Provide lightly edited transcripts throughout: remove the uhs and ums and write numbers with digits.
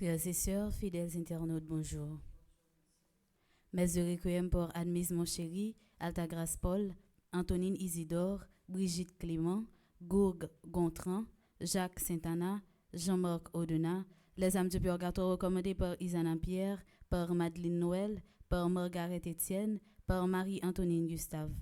Frères et sœurs, fidèles internautes, bonjour. Mes heureux requiem pour Admise mon chéri, Altagrace Paul, Antonine Isidore, Brigitte Clément, Gourgue Gontran, Jacques Saint-Anna, Jean-Marc Audenat, les âmes du purgatoire recommandées par Isana Pierre, par Madeleine Noël, par Margaret Etienne, par Marie-Antonine Gustave.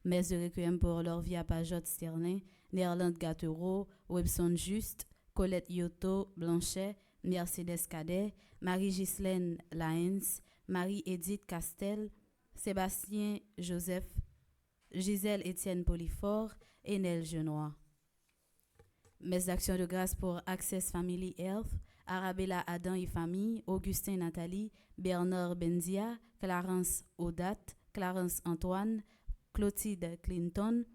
Mes heureux requiem pour Lorvia Pajot Sterlin, Néerlande Gattereau, Webson Juste, Colette Yoto Blanchet, Mercedes Cadet, Marie-Ghislaine Laens, Marie-Édith Castel, Sébastien Joseph, Gisèle Étienne Polyfort et Nel Genois. Mes actions de grâce pour Access Family Health, Arabella Adam et famille, Augustin Nathalie, Bernard Benzia, Clarence Audat, Clarence Antoine, Clotilde Clinton,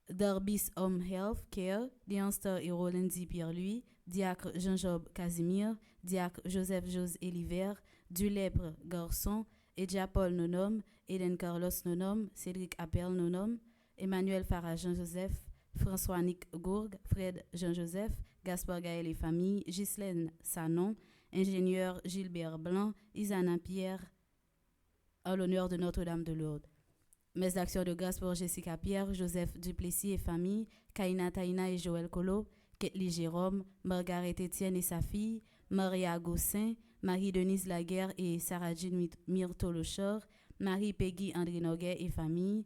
Derbis Home Health Care, Dianstar et Rolandi Pierre-Louis, Diacre Jean-Job Casimir, Diacre Joseph Jose Eliver, Dulèpre Garçon, Edja Paul Nonom, Eden Carlos Nonom, Cédric Appel Nonom, Emmanuel Farah Jean-Joseph, François Nick Gourgue, Fred Jean-Joseph, Gaspard Gaël et famille, Ghislaine Sanon, ingénieur Gilbert Blanc, Isana Pierre, en l'honneur de Notre-Dame de Lourdes. Mes actions de grâce pour Jessica Pierre, Joseph Duplessis et famille, Kaina Taina et Joël Colo, Ketli Jérôme, Margaret Etienne et sa fille, Maria Gossin, Marie-Denise Laguerre et Sarah Jean Myrtolochor, Marie-Peggy André Noguet et famille,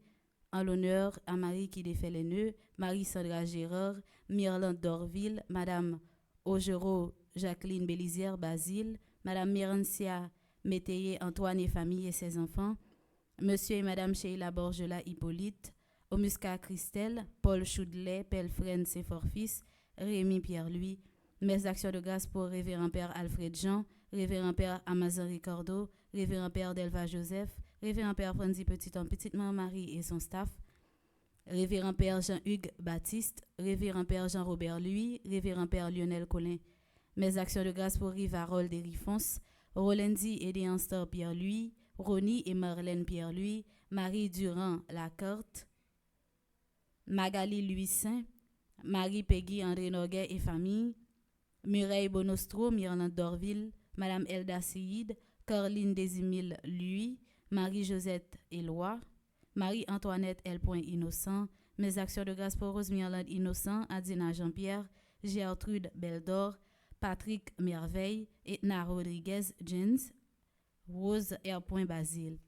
en l'honneur à Marie qui défait les nœuds, Marie-Sandra Gérard, Myrlande Dorville, Madame Augereau Jacqueline Bélizière Basile, Madame Mirencia Métayer Antoine et famille et ses enfants, Monsieur et Madame Sheila Borgela Hippolyte, Omusca Christelle, Paul Choudlet, Pelfren Saint-Forfils, Rémi Pierre-Louis. Mes actions de grâce pour Révérend Père Alfred Jean, Révérend Père Amazon Ricardo, Révérend Père Delva Joseph, Révérend Père Franzi Petiton, Petite Maman Marie et son staff, Révérend Père Jean-Hugues Baptiste, Révérend Père Jean-Robert Louis, Révérend Père Lionel Collin. Mes actions de grâce pour Rivarol des Rifons, Rolandi et Déanstor Pierre-Louis, Rony et Marlène Pierre-Louis, Marie Durand Lacarte, Magali Louis-Saint, Marie-Peggy André Noguet et famille, Mireille Bonostro, Myrlande Dorville, Madame Elda Seyid, Caroline Desimille Louis, Marie-Josette Éloi, Marie-Antoinette L. Innocent, mes actions de grâce pour Rose Myrlande Innocent, Adina Jean-Pierre, Gertrude Beldor, Patrick Merveille, Etna Rodriguez Jens, Rose R. Basile.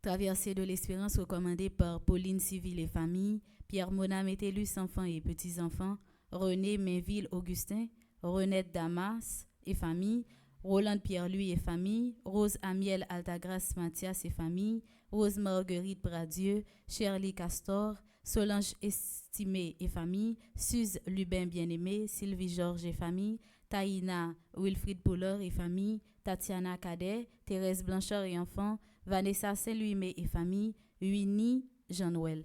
Traversée de l'espérance recommandée par Pauline Civil et famille, Pierre Mona Métellus enfants et petits-enfants, René Mainville Augustin, Renette Damas et famille, Roland Pierre-Louis et famille, Rose Amiel Altagrace Mathias et famille, Rose Marguerite Bradieu, Shirley Castor, Solange Estimé et famille, Suze Lubin Bien-Aimé, Sylvie Georges et famille, Taïna Wilfried Pouleur et famille, Tatiana Cadet, Thérèse Blanchard et enfants, Vanessa Saint-Louis et famille, Winnie Jean-Noël.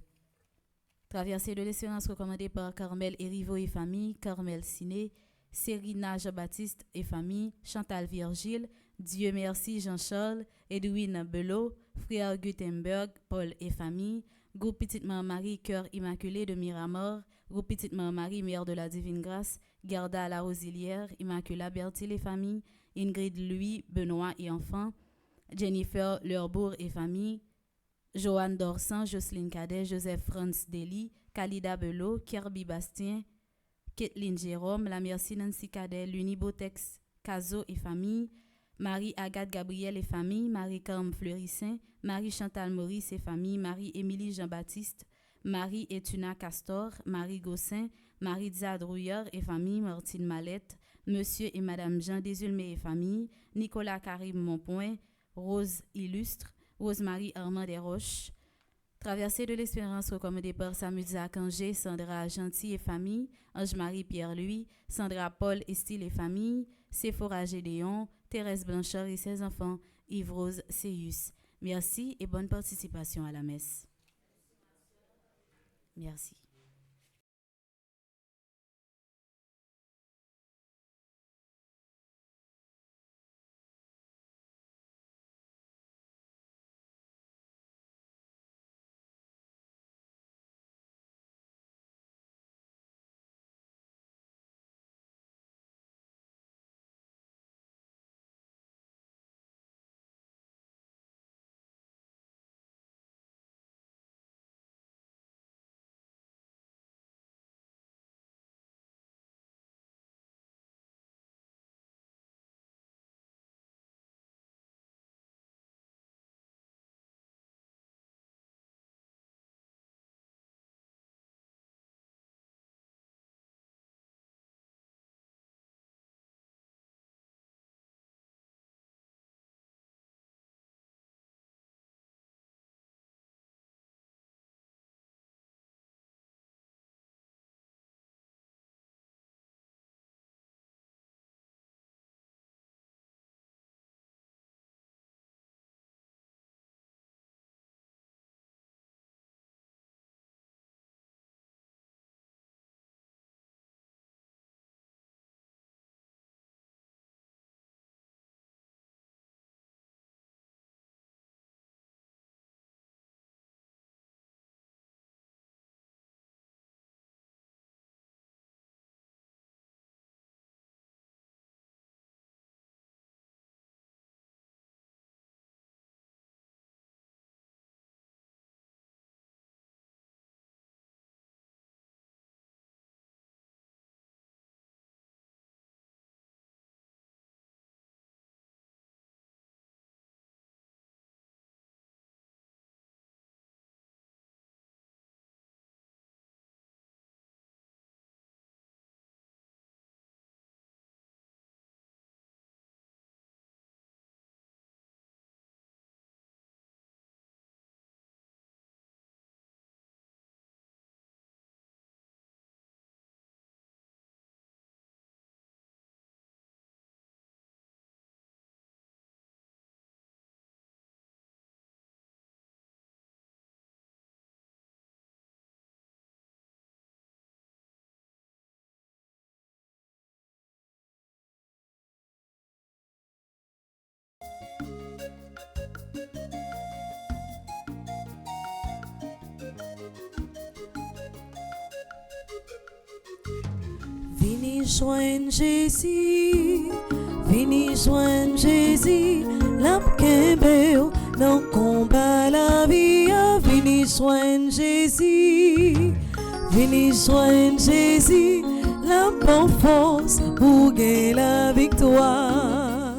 Traversée de l'espérance recommandée par Carmel Erivo et famille, Carmel Ciné, Serina Jean-Baptiste et famille, Chantal Virgile, Dieu merci Jean-Charles, Edwin Belot, Frère Gutenberg, Paul et famille, Groupe Petite Mère Marie, Cœur Immaculé de Miramor, Groupe Petite Mère Marie, Mère de la Divine Grâce, Garda la Rosilière, Immaculée Bertil et famille, Ingrid Louis, Benoît et enfants, Jennifer Leurbourg et famille, Joanne Dorsan, Jocelyne Cadet, Joseph Franz Dely, Kalida Belot, Kirby Bastien, Kathleen Jérôme, La Merci Nancy Cadet, Luni Botex, Caso et famille, Marie-Agathe Gabriel et famille, Marie-Carme Fleurissin, Marie-Chantal Maurice et famille, Marie-Émilie Jean-Baptiste, Marie Etuna Castor, Marie Gossin, Marie Diadrouilleur et famille, Martine Mallette, Monsieur et Madame Jean Desulmé et famille, Nicolas Karim Monpoint, Rose Illustre, Rose-Marie Armand Desroches. Traversée de l'Espérance recommandée par Samuel Kangé, Sandra Gentil et famille, Ange-Marie Pierre-Louis, Sandra Paul Estile et famille, Sephora Gédéon, Thérèse Blanchard et ses enfants, Yves-Rose Seyus. Merci et bonne participation à la messe. Merci. Vini joindre Jésus, vini joindre Jésus, l'âme kembe dans combat la vie, vini joindre Jésus, vini joindre Jésus, la bonne force pour gagner la victoire.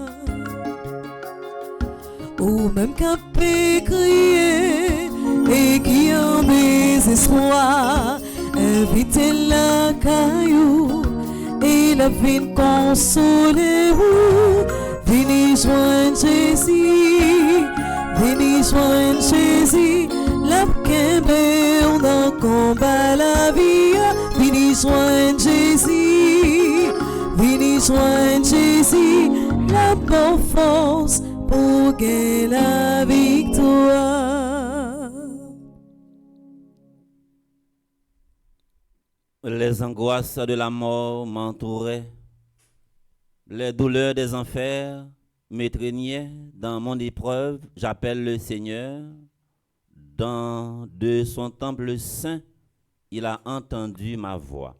Ou même qu'à crier et qui en désespoir, invitez la caillou et la vie consolez-vous. Venez joindre Jésus, venez joindre Jésus, la kembe dans combat la vie. Venez joindre Jésus, venez joindre Jésus, la bonne force pour gagner la victoire. Les angoisses de la mort m'entouraient, les douleurs des enfers m'étreignaient. Dans mon épreuve, j'appelle le Seigneur. De son temple saint, il a entendu ma voix.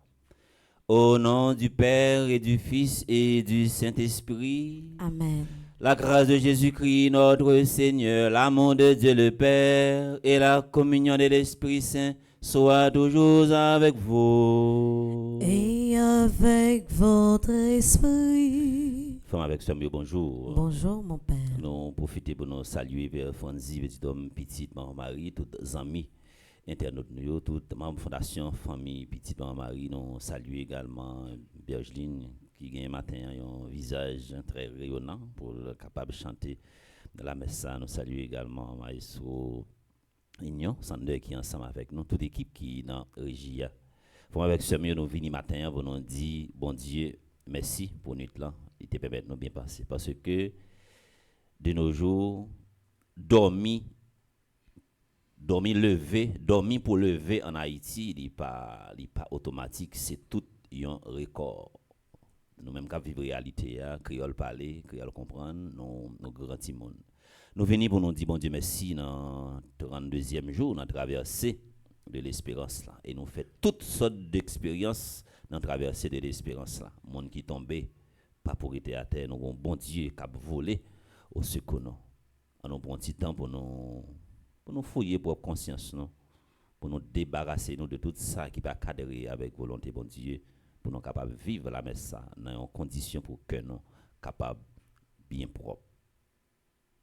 Au nom du Père et du Fils et du Saint-Esprit. Amen. La grâce de Jésus-Christ, notre Seigneur, l'amour de Dieu le Père et la communion de l'Esprit Saint soit toujours avec vous. Et avec votre esprit. Femme avec ce mieux, bonjour. Bonjour mon Père. Nous profitons pour nous saluer vers Fonzi, petit homme, petite maman Marie, tous les amis internautes, nous, toute membre fondation, famille, petit Marie, nous saluons également Bergeline qui gagne matin un visage très rayonnant pour le capable de chanter dans la messe. Nous saluons également Maestro Ignon, Sander qui est ensemble avec nous, toute équipe qui est dans la régie. Pour avec ce mieux, nous venons matin pour nous dire, bon Dieu, merci pour notre là, il te permet de nous bien passer. Parce que de nos jours, dormir pour lever en Haïti, il n'est pas automatique, c'est tout un record. Nous-mêmes qui vivons la réalité, créole parler, créole comprendre, nos grands timons. Nous venons pour nous dire, bon Dieu, merci, dans le 32e jour, dans la traversée de l'espérance là. Et nous faisons toutes sortes d'expériences dans la traversée de l'espérance là. Monde qui tombé, pas pour être à terre, nous avons bon Dieu qui a volé au secours nous. On a un bon petit temps pour nous fouiller pour conscience nous, pour nous débarrasser nous de tout ça qui va cadrer avec volonté bon Dieu, pour nous capables de vivre la messe dans une condition pour que nous capables bien propre.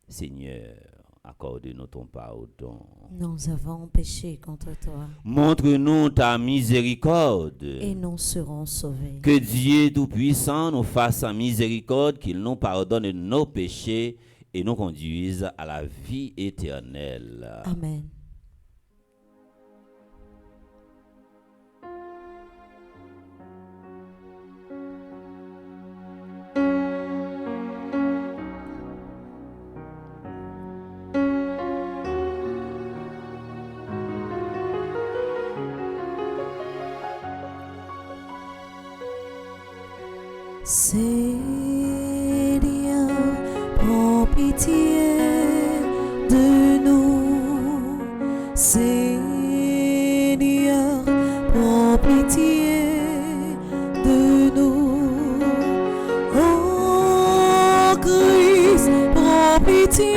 Seigneur, accorde-nous ton pardon. Nous avons péché contre toi Montre-nous ta miséricorde. et nous serons sauvés. Que Dieu Tout-Puissant nous fasse sa miséricorde, qu'il nous pardonne nos péchés et nous conduise à la vie éternelle. Amen. Seigneur, prends pitié de nous. Seigneur, prends pitié de nous. Oh Christ, prends pitié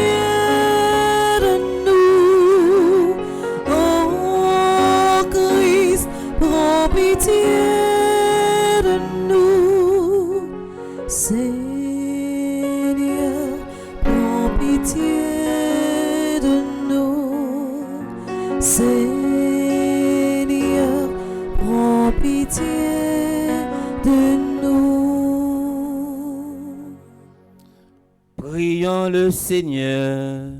de nous. Oh Christ, prends pitié de nous. Seigneur, prends pitié de nous. Seigneur, prends pitié de nous. Prions le Seigneur.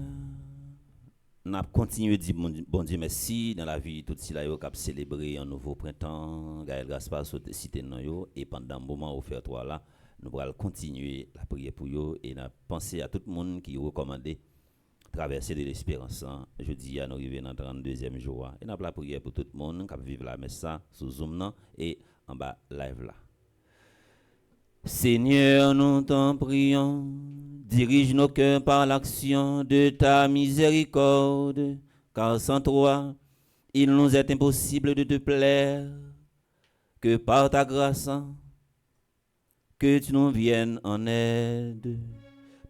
Nous avons continué de dire bon Dieu merci dans la vie tout cela yo cap célébrer un nouveau printemps. Gaël Gaspard cité non yo et pendant un moment offert toi là, nous allons continuer la prière pour yo et n'a penser à tout le monde qui recommandé traverser de l'espérance. Je dis à nous arriver dans 32e jour et n'a la prière pour tout le monde qui vivre la messe sous Zoom et en bas live là. Seigneur, nous t'en prions, dirige nos cœurs par l'action de ta miséricorde, car sans toi, il nous est impossible de te plaire, que par ta grâce, que tu nous viennes en aide.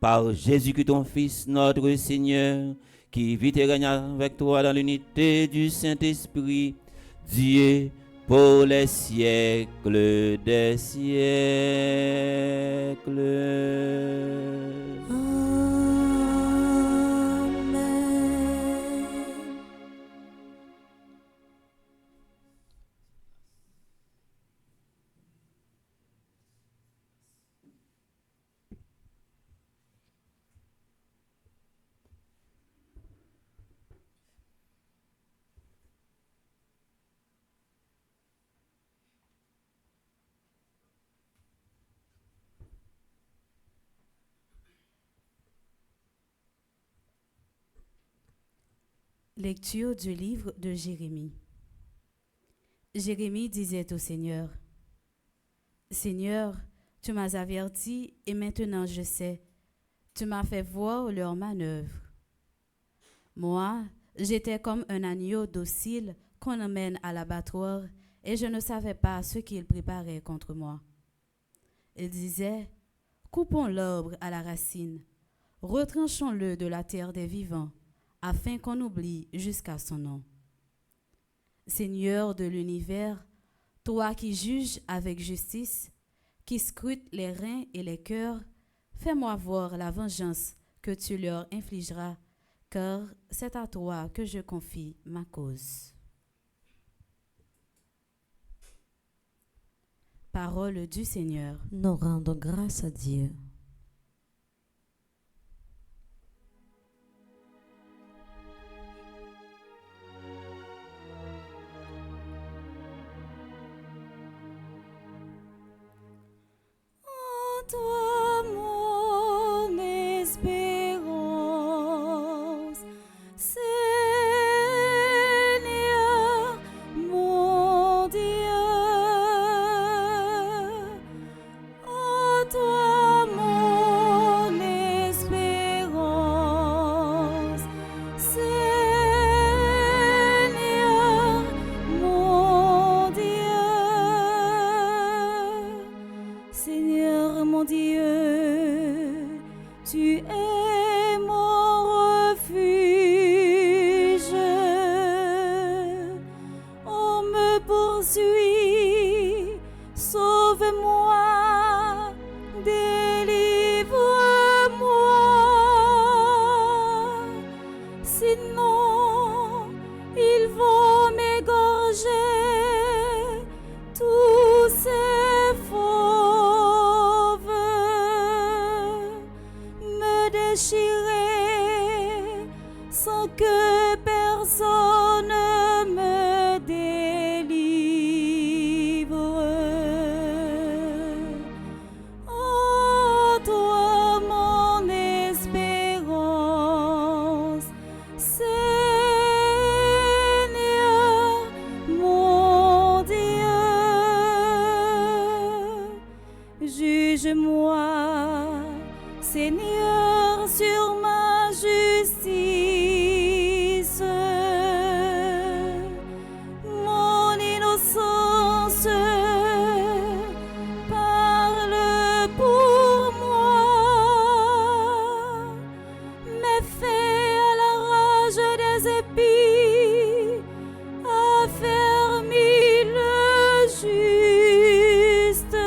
Par Jésus-Christ, ton Fils, notre Seigneur, qui vit et règne avec toi dans l'unité du Saint-Esprit, Dieu, pour les siècles des siècles. Amen. Lecture du livre de Jérémie. Jérémie disait au Seigneur, Seigneur, tu m'as averti et maintenant je sais, tu m'as fait voir leur manœuvre. Moi, j'étais comme un agneau docile qu'on emmène à l'abattoir et je ne savais pas ce qu'ils préparaient contre moi. Il disait, coupons l'arbre à la racine, retranchons-le de la terre des vivants, afin qu'on oublie jusqu'à son nom. Seigneur de l'univers, toi qui juges avec justice, qui scrutes les reins et les cœurs, fais-moi voir la vengeance que tu leur infligeras, car c'est à toi que je confie ma cause. Parole du Seigneur. Nous rendons grâce à Dieu. En toi mon espérance, Seigneur mon Dieu. En toi mon espérance, Seigneur mon Dieu. Seigneur mon Dieu, tu es mon refuge. On me poursuit, sauve-moi, délivre-moi. Sinon, ils vont m'égorger, tous ces fauves, me déchirer sans que personne me délivre. En toi mon espérance, Seigneur mon Dieu. Juge-moi, Seigneur, sur ma justice, mon innocence. Parle pour moi, mets fin à la rage des épis, affermis le juste.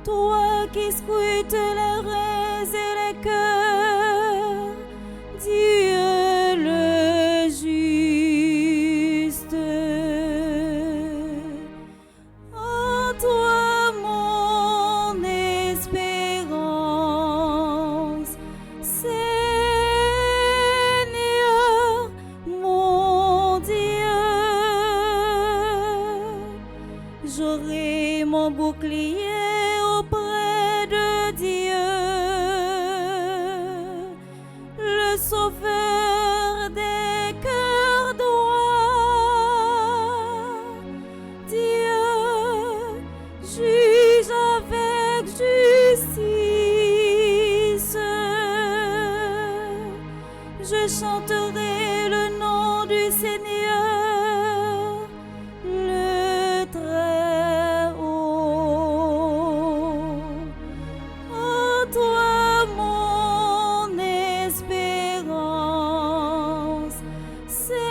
Toi qui scrutes les reins et les cœurs, Dieu le juste. En toi mon espérance, Seigneur mon Dieu. J'aurai mon bouclier auprès de Dieu, le sauveur des cœurs droits. Dieu juge avec justice. Je chanterai le nom du Seigneur, le Très-Haut. En toi mon espérance, Seigneur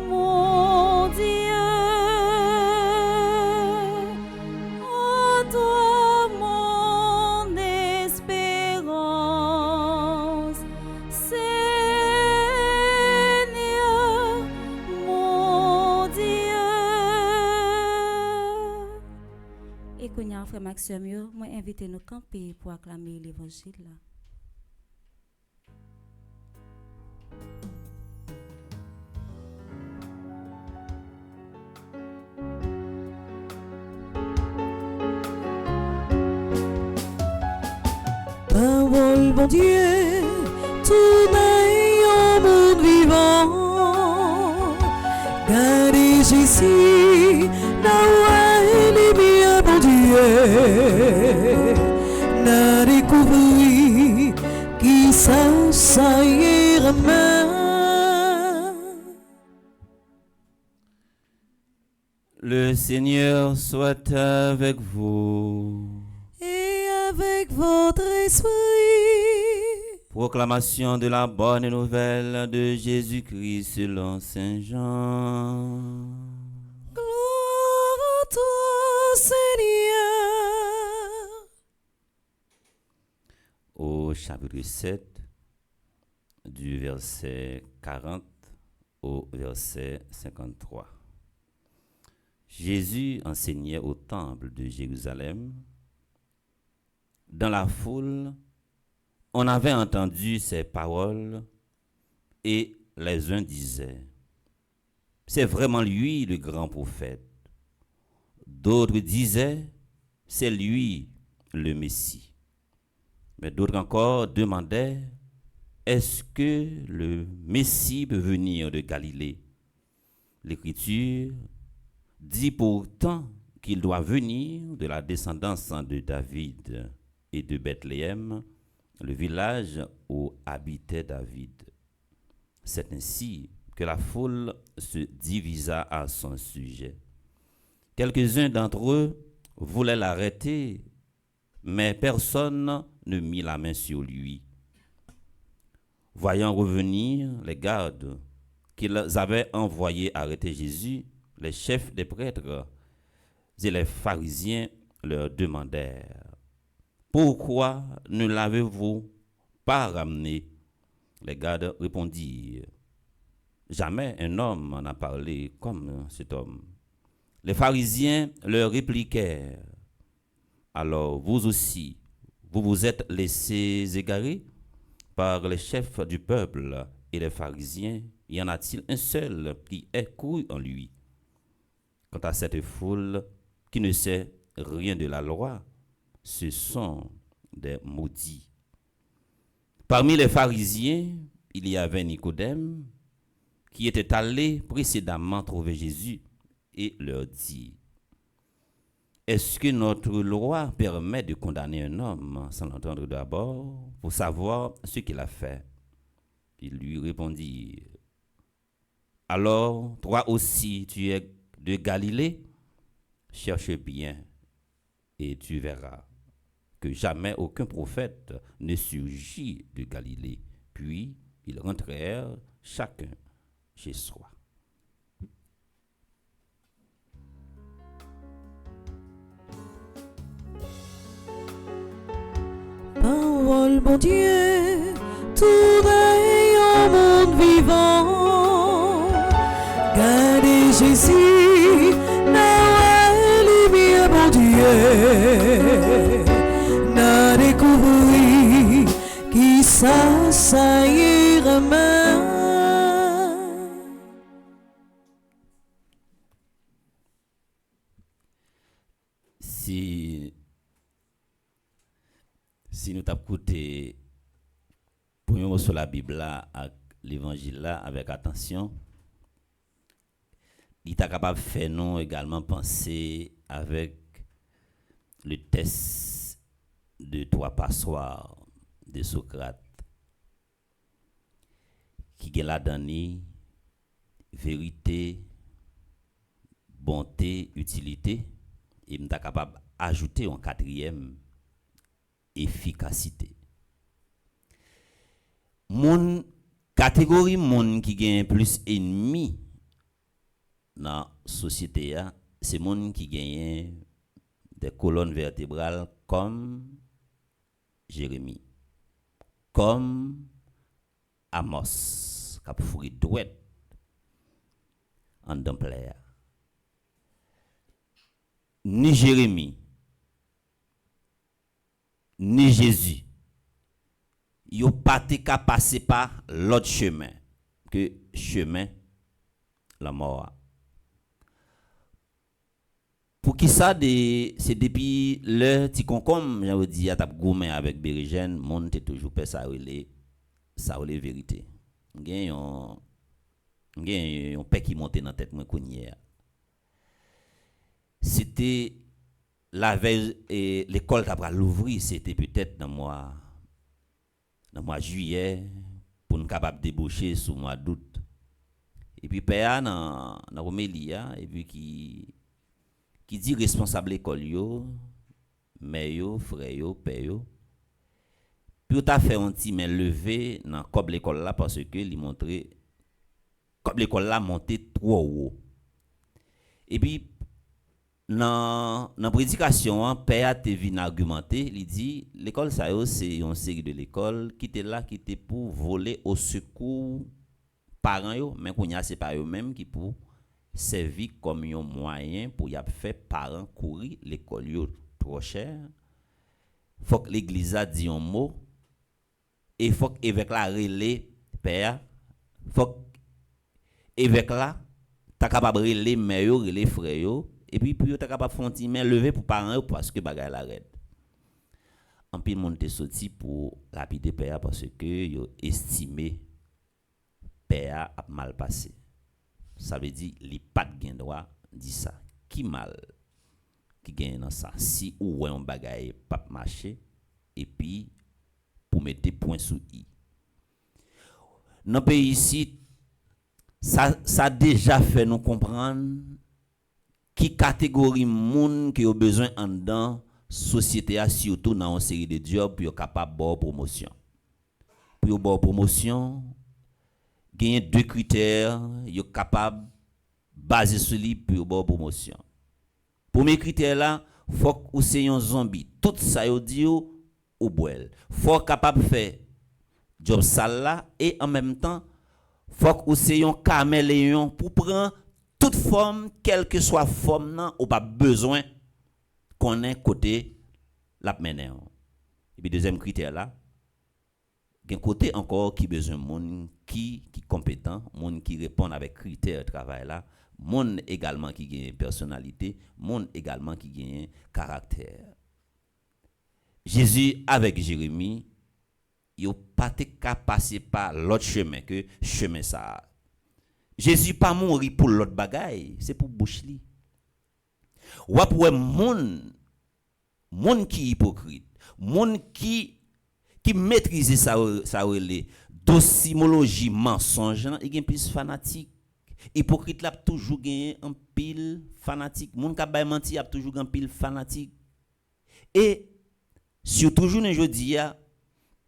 mon Dieu. En toi mon espérance, Seigneur mon Dieu. Et qu'on y a un frère Maxime, moi invité nous camper pour acclamer l'évangile là. Parole, bon Dieu, tournez au monde vivant. Gardez ici, la lumière, bon Dieu. N'a découvert qui s'assaillera main. Le Seigneur soit avec vous. Et avec votre esprit. Proclamation de la bonne nouvelle de Jésus-Christ selon Saint Jean. Gloire à toi, Seigneur. Au chapitre 7, du verset 40 au verset 53. Jésus enseignait au temple de Jérusalem. Dans la foule, on avait entendu ces paroles et les uns disaient, c'est vraiment lui le grand prophète. D'autres disaient, c'est lui le Messie. Mais d'autres encore demandaient, est-ce que le Messie peut venir de Galilée? L'Écriture dit pourtant qu'il doit venir de la descendance de David et de Bethléem, le village où habitait David. C'est ainsi que la foule se divisa à son sujet. Quelques-uns d'entre eux voulaient l'arrêter, mais personne ne mit la main sur lui. Voyant revenir les gardes qu'ils avaient envoyés arrêter Jésus, les chefs des prêtres et les pharisiens leur demandèrent, « Pourquoi ne l'avez-vous pas ramené ?» Les gardes répondirent, « Jamais un homme n'a parlé comme cet homme. » Les pharisiens leur répliquèrent, « Alors vous aussi, vous vous êtes laissés égarer par les chefs du peuple et les pharisiens, y en a-t-il un seul qui ait cru en lui? Quant à cette foule qui ne sait rien de la loi, ce sont des maudits. » Parmi les pharisiens, il y avait Nicodème, qui était allé précédemment trouver Jésus et leur dit, « Est-ce que notre loi permet de condamner un homme sans l'entendre d'abord pour savoir ce qu'il a fait? » Il lui répondit, « Alors, toi aussi, tu es de Galilée? Cherche bien et tu verras que jamais aucun prophète ne surgit de Galilée. » Puis ils rentrèrent chacun chez soi. Parole, bon Dieu, tout rayon monde vivant. Gardez Jésus, la lumière, bon Dieu. N'a découvert qui ça ira main. Si nous t'avons écouté pour nous sur la Bible là, l'évangile là avec attention, il est capable de faire nous également penser avec le test de 3 passoires de Socrate qui est la dernière vérité, bonté, utilité, et nous sommes capable d'ajouter un 4e, efficacité. Mon catégorie moun qui gagne plus ennemi dans la société, c'est moun qui gagne des colonnes vertébrales comme Jérémie, comme Amos, qui a fourri douette en d'ampleur. Ni Jérémie, ni Jésus, yo pas te ka passer par l'autre chemin que chemin la mort. Pour qui ça c'est depuis le petit concombre, j'avais dit à tap gourmet avec Bérigène, monde te toujours fait ça relé vérité. Gen yon paix qui monte dans tête moi konnière. C'était la veille et l'école t'a l'ouvrir, c'était peut-être dans mois juillet pour nous capable déboucher sous mois d'août. Et puis père dans Romélia et puis qui dit responsable l'école yo, mère yo, frère yo, père yo. Puis t'a fait un petit main levé dans comme l'école là parce que il montrait comme l'école là monté trop haut. Et puis dans la prédication, père te vient argumenter, il dit l'école ça c'est une série de l'école qui était là qui était pour voler au secours parents yo, mais qu'on y a c'est pas eux même qui pour servi comme un moyen pour y faire parents courir l'école yo trop cher. Faut que l'église a dit un mot et faut que évêque la relé père. Faut que évêque là ta capable relé mère yo, relé frère yo et puis yo ta capable font ti main lever pour parents parce que bagay la red. En pile monde te sorti pour lapider père parce que yo estimé père a mal passé. Ça veut dire li pas de droit dit ça. Qui mal qui gagne dans ça si ou ouais un bagay pas marcher et puis pour mettre des points sous i. Dans pays ici ça déjà fait nous comprendre qui catégorie monde qui a besoin en dedans société a surtout dans une série de jobs pour capable de promotion. Pour bonne promotion, gagner deux critères, yo capable basé sur lui pour bonne promotion. Premier critère là, faut que ou c'est un zombie. Tout ça yo dit ou boel. Faut capable faire job sale là et en même temps faut que ou c'est un caméléon pour prendre toute forme quelle que soit forme nan ou pas besoin qu'on ait côté la mener. Et puis deuxième critère là, un côté encore qui besoin monde qui compétent, monde qui répond avec critères de travail là, monde également qui gagne personnalité, monde également qui gagne caractère. Jésus avec Jérémie, il pas qu'à passer par l'autre chemin que chemin ça. Jésus pas mourir pour l'autre bagaille, c'est pour bouche li. Ou pour monde qui hypocrite, monde qui maîtrise ça relé docimologie mensonge, il gagne plus fanatique. Hypocrite là toujours gagné un pile fanatique. Monde qui bay menti a toujours un pile fanatique. Et surtout journée jodi a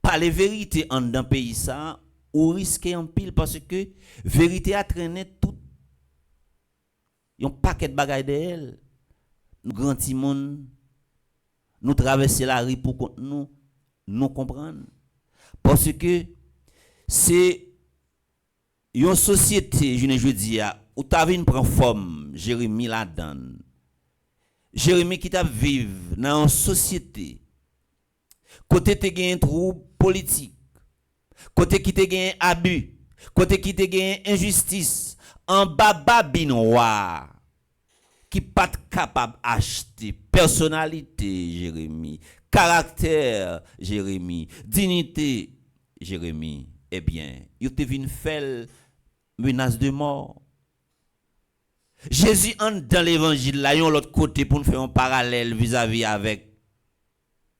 parler vérité en dans pays ça ou risquer un pile parce que vérité a traîné tout un paquet de bagaille de elle. Nous grand petit monde nous traverser la rue pour nous comprendre parce que c'est une société je dis où ta vie prend forme Jérémie la donne. Jérémie qui t'a vivre dans une société côté te gagne trouble politique, côté qui te gagne abus, côté qui te gagne injustice, en babinois qui pas capable acheter personnalité Jérémie, caractère Jérémie, dignité Jérémie, eh bien, il te vient faire menace de mort. Jésus entre dans l'évangile là, yon l'autre côté pour nous faire un parallèle vis-à-vis avec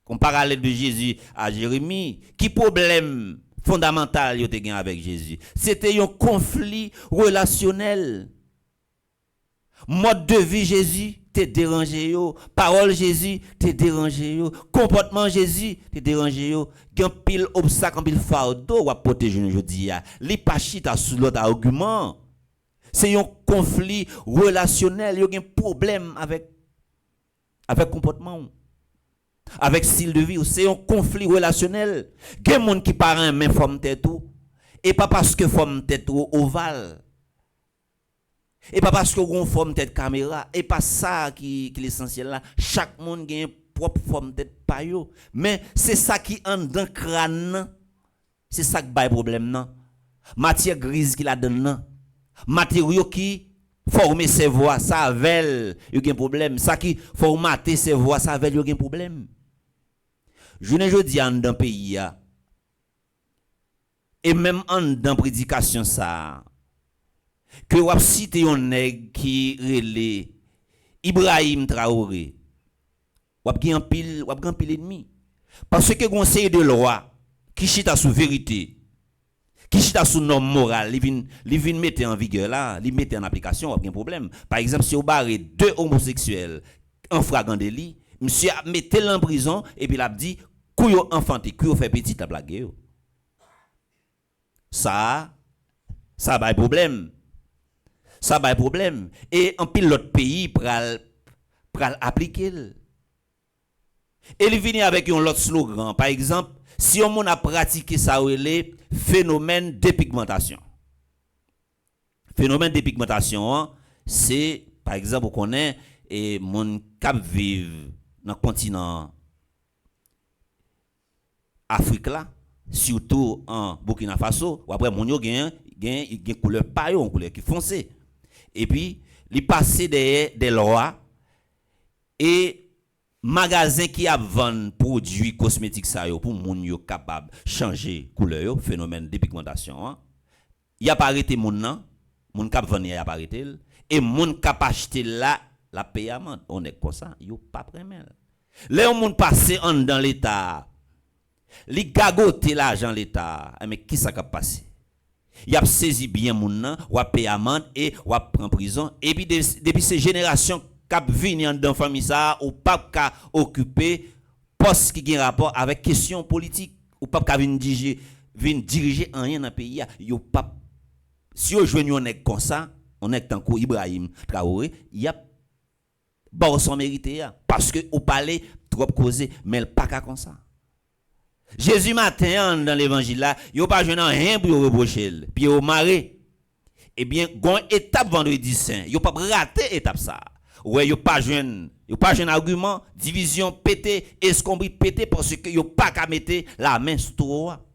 un parallèle de Jésus à Jérémie. Qui problème fondamental yo te gen avec Jésus? C'était un conflit relationnel. Mode de vie Jésus te dérangé yo, parole Jésus te dérangé yo, comportement Jésus te dérangé yo, gen pile obstacle, pile fardeau ou porter je dis a. Li pa chita sous l'autre argument. C'est un conflit relationnel, yo gen problème avec comportement. Avec style de vie, c'est un conflit relationnel. Il y a des gens qui parlent même forme tête ou et pas parce que forme tête ou ovale. Et pas parce que on forme tête caméra et pas ça qui est l'essentiel là. Chaque monde a une propre forme tête pa yo, mais c'est ça qui en dans crâne. C'est ça qui bail problème non. Matière grise qui la donne non. Matériaux qui former ses voix, ça avec yo gen problème. Ça qui formater ses voix, ça avec yo gen problème. Je ne dis en dans pays et même en dans prédication ça que wap cité un nèg qui relé Ibrahim Traoré wap gen pile ennemi parce que conseil de loi qui chita sous vérité qui chita sous norme morale li vinn mettre en vigueur là li mettre en application wap gen problème. Par exemple si on barre deux homosexuels en flagrant délit, monsieur a metté en prison et puis il a dit Kouyo enfanté, kouyo fait petit la blague. Ça ba problème. Ça ba problème. Et en pile l'autre pays pral appliquer. Et il vient avec un autre slogan. Par exemple, si on a pratiqué ça le phénomène dépigmentation. Phénomène dépigmentation, c'est par exemple on connaît et mon cap vivre dans le continent Afrique là, surtout en Burkina Faso, ou après mon yo gagne couleur paillon, couleur qui foncé. Et puis il passé des lois et magasins qui a vendre produits cosmétiques ça yo pour moun yo capable changer couleur yo, phénomène de pigmentation. Il a pas arrêté moun nan, moun k'ap vendre y a pas arrêté et moun k'ap acheter là la paye amende. On est comme ça, yo pas premel. Là moun passé en dans l'état. Li gagote l'argent l'état, mais qui ça k'ap passé? Il a saisi bien moun nan, ou a paye amende et ou a prend prison et puis depuis ces générations k'ap vini dans famille ça ou pas ka occuper poste qui gen rapport avec question politique ou pas ka vinn diriger rien dans pays yo pas. Si on joue on est comme ça, on est tant que Ibrahim Traoré, il y a bon son mérité parce que au palais trop causé mais pas comme ça. Jésus matin dans l'évangile là, yo pas joindre rien pour reprocher, puis au maré. Eh bien, gon étape vendredi saint, yo pas rater étape ça. Ouais, yo pas joindre argument, division pété, escombri pété parce que yo pas qu'à mettre la main sur toi.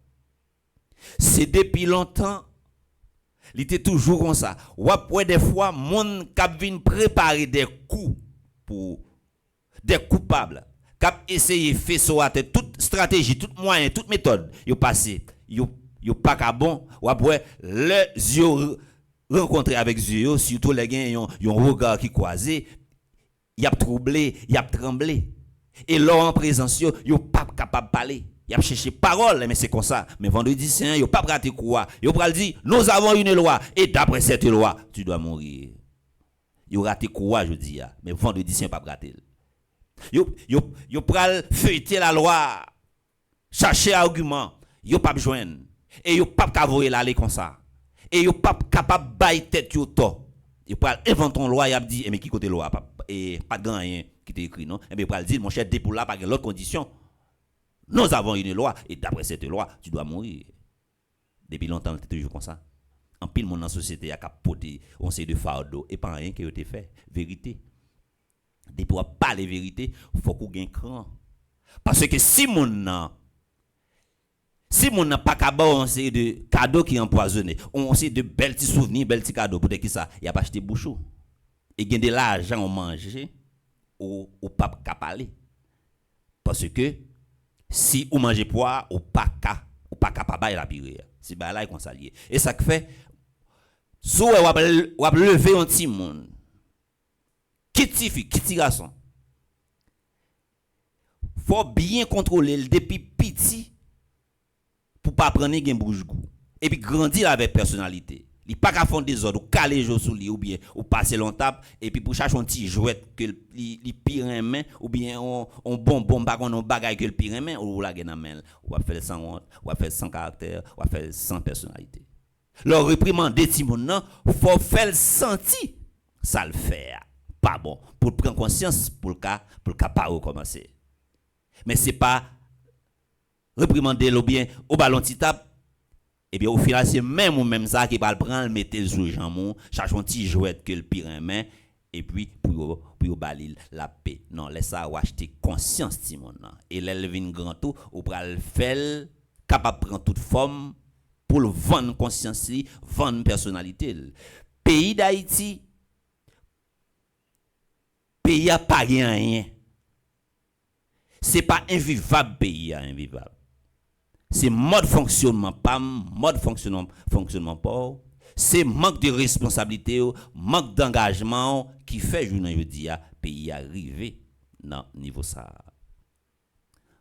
C'est depuis longtemps. Il était toujours comme ça. Ou après des fois, mon cap vient préparer des coups pour des coupables. Cap essayer faire ça toute stratégie, toute moyen, toute méthode. Yo passé, yo pas ka bon. Ou après les yeux rencontré avec yeux, surtout les gens yon regard qui croisé, y a troublé, y a tremblé. Et là en présence yo pas capable parler. Il a cherché parole, mais c'est comme ça. Mais vendredi saint, il n'a pas raté quoi. Il a dit, nous avons une loi, et d'après cette loi, tu dois mourir. Il a raté quoi, je dis. Mais vendredi saint, il n'a pas raté. Il a feuilleté la loi, chercher argument, il n'a pas besoin. Et il n'a pas capable d'aller comme ça. Et il n'a pas capable de bailler tête au tort. Il a inventé une loi, il a dit, mais qui côté loi? Et pas de rien qui t'est écrit, non? Et bien, il a dit, mon cher, pour là, pas de l'autre condition. Nous avons une loi, et d'après cette loi, tu dois mourir. Depuis longtemps, c'est toujours comme ça. En pile, mon dans la société a capoté, on sait de fardeau, et pas rien qui a été fait. Vérité. Depuis on parle de vérité, il faut qu'on gagne cran. Parce que si mon n'a pas qu'à on sait de cadeaux qui empoisonnés, on sait de belles petits souvenirs, belles petits cadeaux, pour que ça, il n'y a pas acheté bouchou. Et gagne de l'argent, on mange, ou pas qu'à parler. Parce que, si vous mangez poire, ou pas capable la pire. C'est là qu'on s'allie. Et ça fait si vous lever un petit monde. Qui fille, qui garçon. Faut bien contrôler le depuis petit pour pas prendre gain bouche goût et puis grandir avec personnalité. Il pas qu'à faire des ordres ou caler les sous lui ou bien ou passer longtemps et puis pour chercher un petit jouet que li pire en main ou bien on bonbon pas on bagaille que le pire en main ou la gagne en main ou va faire sans honte ou va faire sans caractère ou va faire sans personnalité. Leur réprimander ti moun nan faut faire sentir ça le faire pas bon pour prendre conscience pour le cas pas recommencer. Mais c'est pas réprimander ou bien au ballon titap. Et bien au final c'est même ça qui va le prendre mettre le sous jamon chercher un petit jouet que le pire en main et puis pour balir la paix. Non, laisse ça ou acheter conscience Timon et l'elvin grand tout ou pral faire capable prendre toute forme pour le vendre conscience, vendre personnalité. Pays d'Haïti pays a pas rien. C'est pas invivable pays invivable. C'est mode fonctionnement pas mode fonctionnement pas c'est manque de responsabilité manque d'engagement qui fait je dis pays arrivé dans niveau ça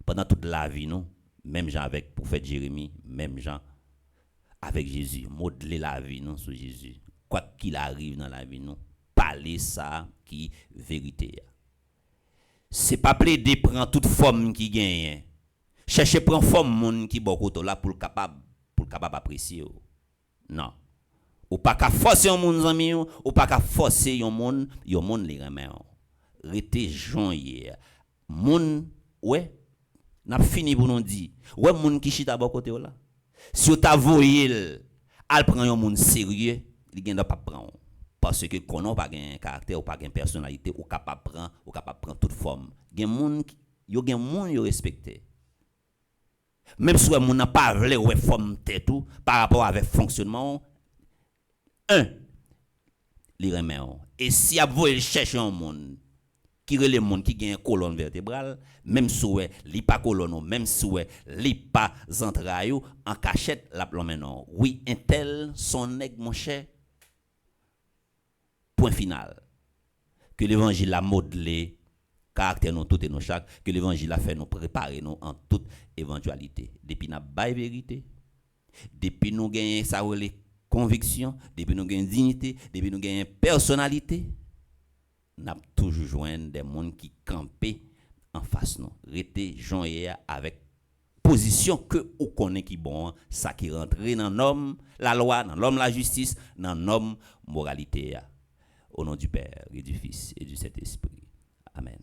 pendant toute la vie non même gens avec prophète Jérémie même gens avec Jésus modeler la vie non sur Jésus quoi qu'il arrive dans la vie non parler ça qui vérité c'est pas plaider prendre toute forme qui gagne. Chercher prendre forme monde qui beaucoup là pour capable apprécier. Non. Ou pas qu'à forcer un monde ami ou pas qu'à forcer un monde les remet. Rete jon hier. Monde ouais, n'a fini pour nous dire. Ouais monde qui chita bon côté là. Si tu as voyé al prend un monde sérieux, il gagne pas prendre. Parce que qu'on n'a pas un caractère ou pas une personnalité ou capable prendre toute forme. Gen moun yo respecté. Même si moun n'a pas vle ou forme tête tout par rapport avec fonctionnement li remet. Et si a voye chercher un monde qui relè monde qui gagne colonne vertébrale, même si li pas colonne, même si li pas entrailles en cachette la plommenon. Oui, un tel son nèg mon cher. Point final. Que l'évangile a modelé caractère nous tout et nous chaque, que l'évangile a fait nous préparer nous en toute éventualité. Depuis n'a bail vérité, depuis nous gagnons ça les convictions, depuis nous gagnons dignité, depuis nous gagnons personnalité, n'a toujours joindre des monde qui campent en face nous. Rester joindre avec position que ou connaît qui bon, ça qui rentre dans l'homme la loi, dans l'homme la justice, dans l'homme moralité. Au nom du Père et du Fils et du Saint-Esprit. Amen.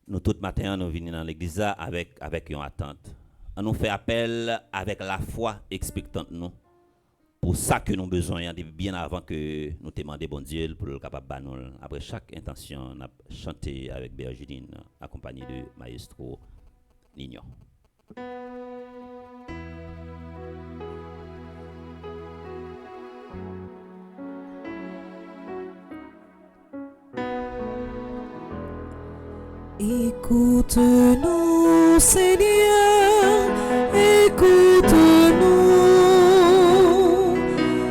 Nous tout matin nous venons dans l'église avec une attente. On nous fait appel avec la foi expectante nous. Pour ça que nous avons besoin bien avant que nous demandions bon Dieu pour le capable nous. Après chaque intention, on a chanté avec Bergeline accompagné de Maestro Nignon. Écoute-nous, Seigneur, écoute-nous,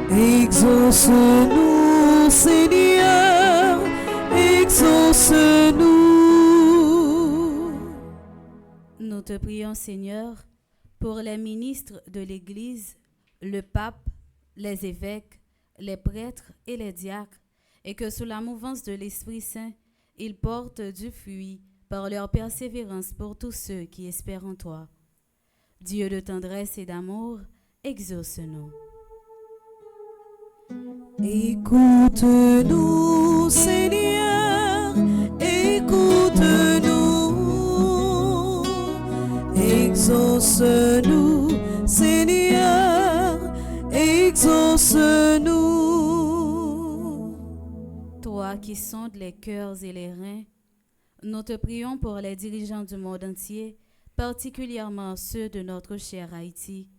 exauce-nous, Seigneur, exauce-nous. Nous te prions, Seigneur, pour les ministres de l'Église, le pape, les évêques, les prêtres et les diacres, et que sous la mouvance de l'Esprit Saint, ils portent du fruit par leur persévérance pour tous ceux qui espèrent en toi. Dieu de tendresse et d'amour, exauce-nous. Écoute-nous, Seigneur, écoute-nous, exauce-nous, Seigneur, exauce-nous. Toi qui sondes les cœurs et les reins, nous te prions pour les dirigeants du monde entier, particulièrement ceux de notre cher Haïti,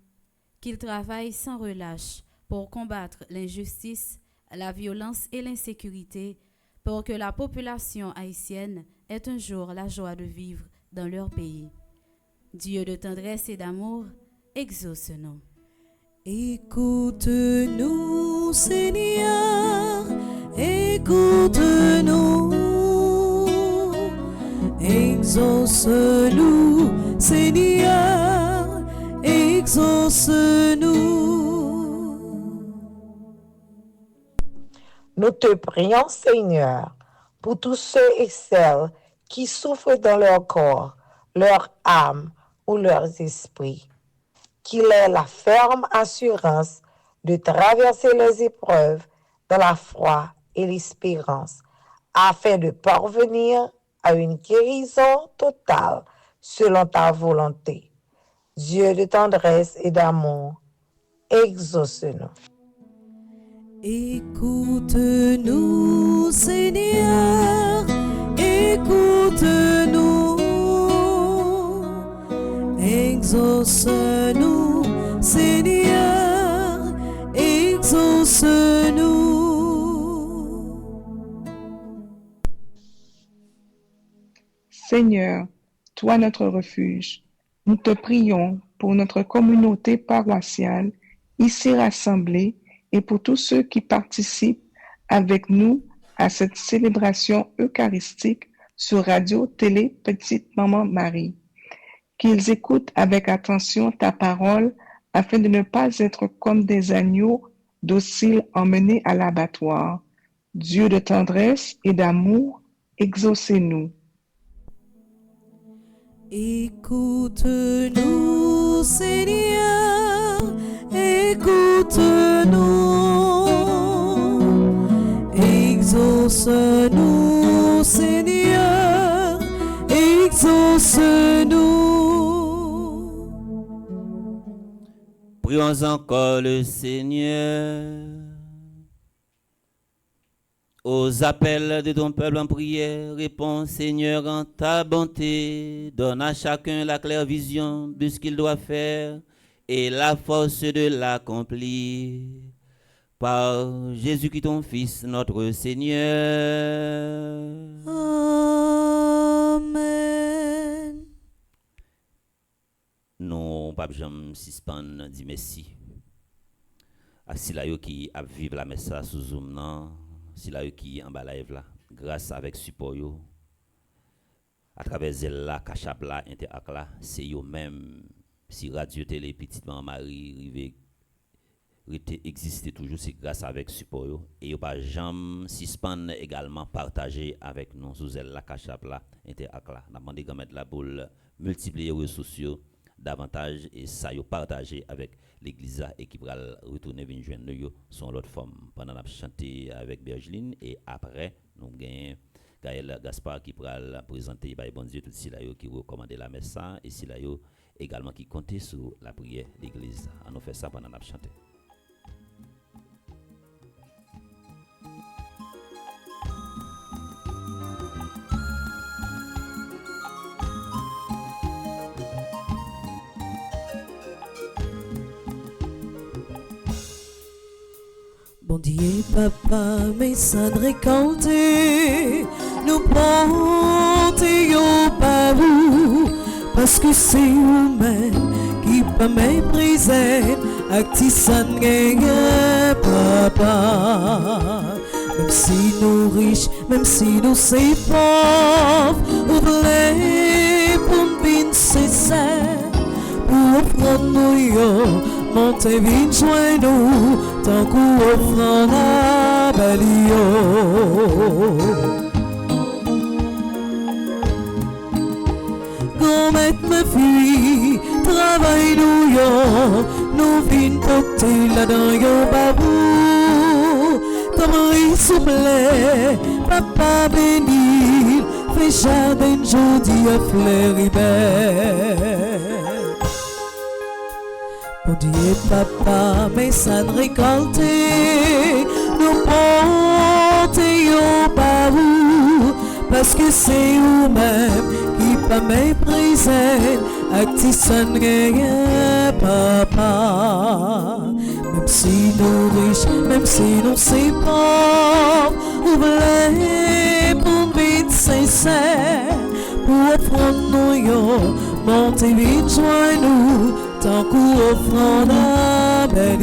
qu'ils travaillent sans relâche pour combattre l'injustice, la violence et l'insécurité, pour que la population haïtienne ait un jour la joie de vivre dans leur pays. Dieu de tendresse et d'amour, exauce-nous. Écoute-nous, Seigneur, écoute-nous. Exauce-nous, Seigneur, exauce-nous. Nous te prions, Seigneur, pour tous ceux et celles qui souffrent dans leur corps, leur âme ou leurs esprits, qu'il ait la ferme assurance de traverser les épreuves dans la foi et l'espérance, afin de parvenir à une guérison totale selon ta volonté. Dieu de tendresse et d'amour, exauce-nous. Écoute-nous, Seigneur, écoute-nous, exauce-nous, Seigneur, exauce-nous. Seigneur, toi notre refuge, nous te prions pour notre communauté paroissiale ici rassemblée et pour tous ceux qui participent avec nous à cette célébration eucharistique sur Radio Télé Petite Maman Marie. Qu'ils écoutent avec attention ta parole afin de ne pas être comme des agneaux dociles emmenés à l'abattoir. Dieu de tendresse et d'amour, exaucez-nous. Écoute-nous, Seigneur, écoute-nous. Exauce-nous, Seigneur, exauce-nous. Prions encore le Seigneur. Aux appels de ton peuple en prière, réponds Seigneur en ta bonté. Donne à chacun la claire vision de ce qu'il doit faire et la force de l'accomplir. Par Jésus-Christ ton Fils, notre Seigneur. Amen. Non, pas jamais suspendre, dit merci. À ceux qui a vivre la messe sous Zoom, non. Si là qui en bas live là, grâce avec support yo, à travers Zella, Kachap là, Interact là, c'est yo même si Radio Télé Petite Maman Marie rive exister toujours, c'est grâce avec support yo et yo pas jamais suspendre également partager avec nous sous Zella, Kachap là, Interact là. N'a demandé grand mettre là pour multiplier les réseaux sociaux davantage et ça yo partager avec l'église et qui va retourner venir joindre nous son l'autre forme pendant la chanter avec Bergeline et après nous gagnons Gaël Gaspard qui va présenter par bon Dieu tout si là qui recommander la messe et si là également qui compter sur la prière d'église. On nous fait ça pendant la chanter. Bon Dieu, papa, mais ça ne récolte, nous portons par vous, parce que c'est vous-même qui peut mépriser, actisan gagne, papa. Même si nous riches, même si nous c'est pauvres, ouvrez pour nous bien sincère, pour prendre nous yo. Montez vite, joignez-nous, tant qu'on offre la balio. Gommette ma fille, travaille nous yo, nous vînes porter là-dedans yo babou. Comme souple, papa béni, fait jardin jodi à fleurir belle. Bon Dieu, papa, mais ça ne récolte, nous portons par vous, parce que c'est vous-même qui peut mépriser, actisan rien, papa. Même si nous riches, même si nous c'est pauvres, ouvrez pour vite sincère, pour prendre nous yo, montez vite, joignez-nous. Tant qu'on offre la belle.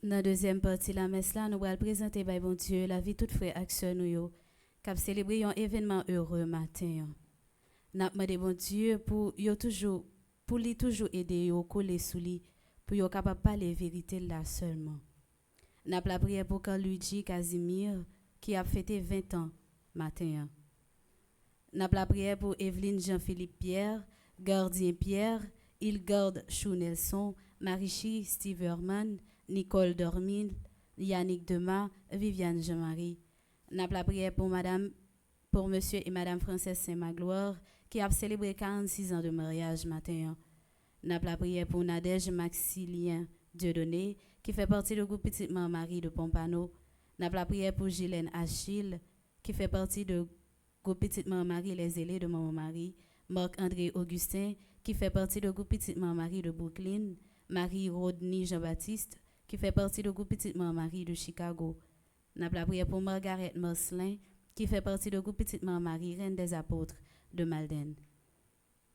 Dans la deuxième partie de la messe, là, nous allons présenter, by bon Dieu, la vie toute frère action nous qui a célébré un événement heureux matin. Nous avons demandé, bon Dieu, pour lui toujours aider yo coller sous lui pour yo capable parler vérité là seulement. N'a la prière pour Carluigi Casimir qui a fêté 20 ans matin. N'a la prière pour Evelyne Jean-Philippe Pierre, Gardien Pierre, Hilgarde Chou Nelson, Marichi Steve Herman, Nicole Dormil, Yannick Dema, Viviane Jean-Marie. N'a la prière pour monsieur et madame Frances Saint-Magloire qui a célébré 46 ans de mariage matin. N'a la prière pour Nadège Maxilien Dieudonné qui fait partie du groupe Petite Maman Marie de Pompano. N'a la prière pour Gilène Achille qui fait partie du groupe Petite Maman Marie Les Ailés de Maman Marie. Marc-André Augustin qui fait partie du groupe Petite Maman Marie de Brooklyn. Marie Rodney Jean-Baptiste qui fait partie du groupe Petite Maman Marie de Chicago. N'a la prière pour Margaret Marcelin qui fait partie du groupe Petite Maman Marie Reine des Apôtres de Malden.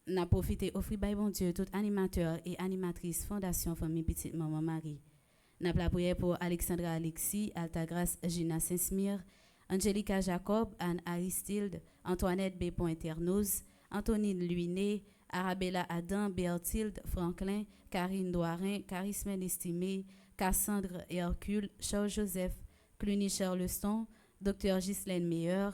N'a profité offrir by bon Dieu tout animateur et animatrice Fondation Famille Petite Maman Marie. N'a la prière pour Alexandra Alexis, Altagrace Gina Saint-Smir, Angelica Jacob, Anne Aristide, Antoinette B. Internos, Antonine Luiné, Arabella Adam, Berthilde Franklin, Karine Doirin, Charisme Estimé, Cassandre Hercule, Charles-Joseph Cluny Charleston, Dr. Ghislaine Meyer,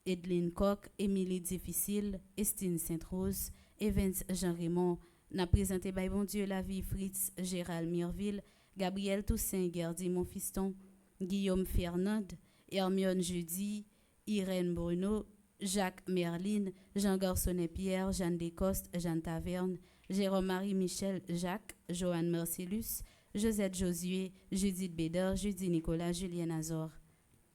Edline Koch, Émilie Difficile, Estine Sainte-Rose, Evans Jean-Raymond. N'a présenté by bon Dieu la vie Fritz Gérald Mirville, Gabriel Toussaint Gardi Monfiston, Guillaume Fernand, Hermione Jeudi, Irène Bruno, Jacques Merline, Jean Garçonnet Pierre, Jeanne Descostes, Jeanne Taverne, Jérôme-Marie Michel Jacques, Joanne Marcellus, Josette Josué, Judith Bédard, Judy Nicolas, Julien Azor.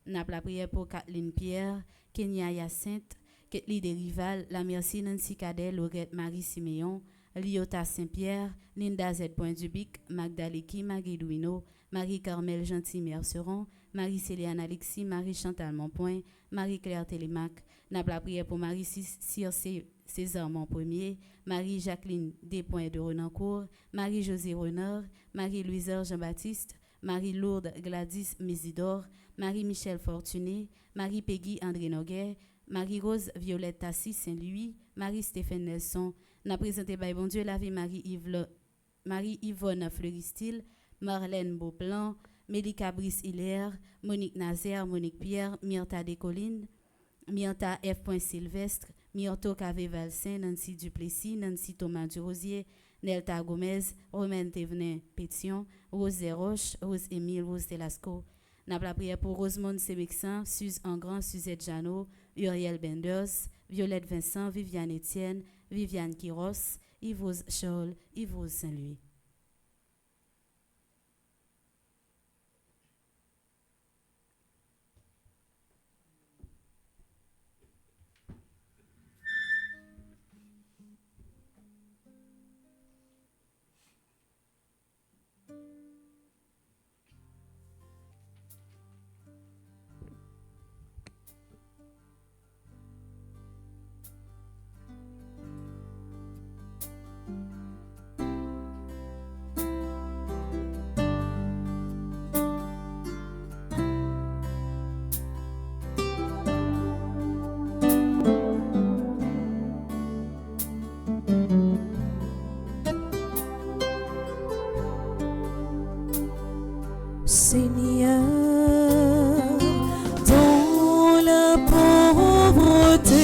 N'a la prière pour Kathleen Pierre, Kenya Hyacinthe, Ketli Derival, La Merci Nancy Cadet, Laurette Marie Siméon, Liota Saint-Pierre, Linda Z. Dubic, Magdaleki Maguilouino, Marie-Carmel Gentil-Merceron, Marie-Céliane Alexis, Marie-Chantal Monpoint, Marie-Claire Télémac, n'a la prière pour Marie-Circe César Montpremier, Marie-Jacqueline Despoints de Renancourt, Marie-Josée Renard, Marie-Louise Jean-Baptiste, Marie-Lourdes Gladys Mésidor, Marie-Michel Fortuné, Marie-Peggy André Noguet, Marie-Rose Violette Tassis Saint-Louis, Marie-Stéphane Nelson, n'a présenté by bon Dieu la vie Marie-Yvonne Fleuristil, Marlène Beauplan, Mélika Brice Hilaire, Monique Nazaire, Monique Pierre, Myrta Descollines, Myrta F. Sylvestre, Myrto Cavé Valsin, Nancy Duplessis, Nancy Thomas Durosier, Nelta Gomez, Romaine Thévenin Pétion, Rose Desroches, Rose Émile, Rose Telasco. N'a la prière pour Rosemonde Sémexan, Suze Engrand, Suzette Jeannot, Uriel Benders, Violette Vincent, Viviane Etienne, Viviane Quiros, Yvose Charles, Yvose Saint-Louis. Seigneur, dans la pauvreté,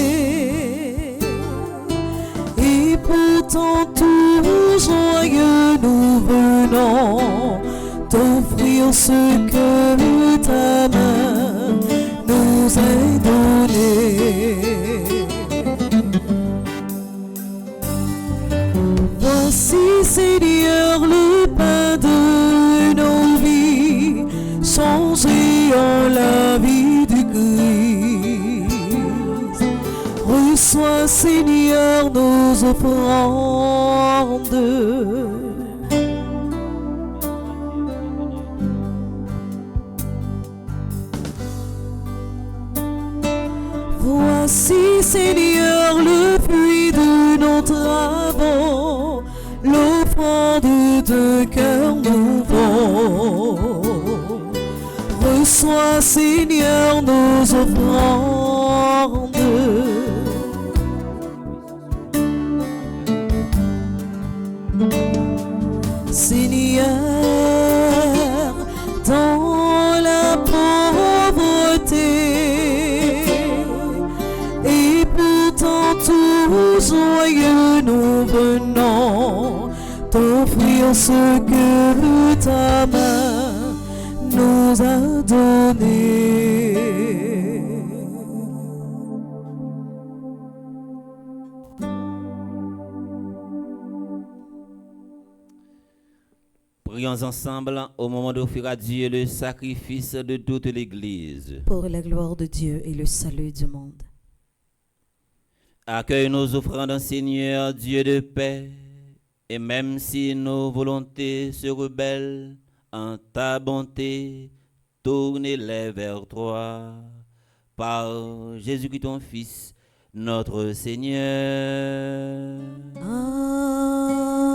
et pourtant tout joyeux, nous venons t'offrir ce que ta main nous a donné. Voici, Seigneur, le pain de nos vies, changé en la vie du Christ. Reçois, Seigneur, nos offrandes. Voici, Seigneur, le fruit de nos travaux, l'offrande de cœur nouveau. Reçois, Seigneur, nos offrandes. Seigneur, dans la pauvreté, et pourtant tout joyeux, nous venons t'offrir ce que ta main nous a donné. Prions ensemble au moment d'offrir à Dieu le sacrifice de toute l'Église. Pour la gloire de Dieu et le salut du monde. Accueille nos offrandes, Seigneur, Dieu de paix, et même si nos volontés se rebellent en ta bonté, tourne-les vers toi. Par Jésus-Christ, ton Fils, notre Seigneur. Amen.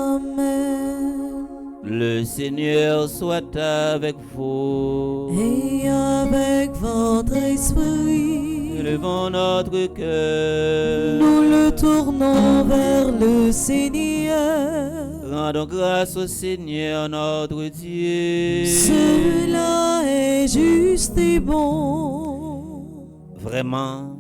Le Seigneur soit avec vous. Et avec votre esprit. élevons notre cœur. Nous le tournons vers le Seigneur. Rendons grâce au Seigneur notre Dieu. Cela est juste et bon. Vraiment,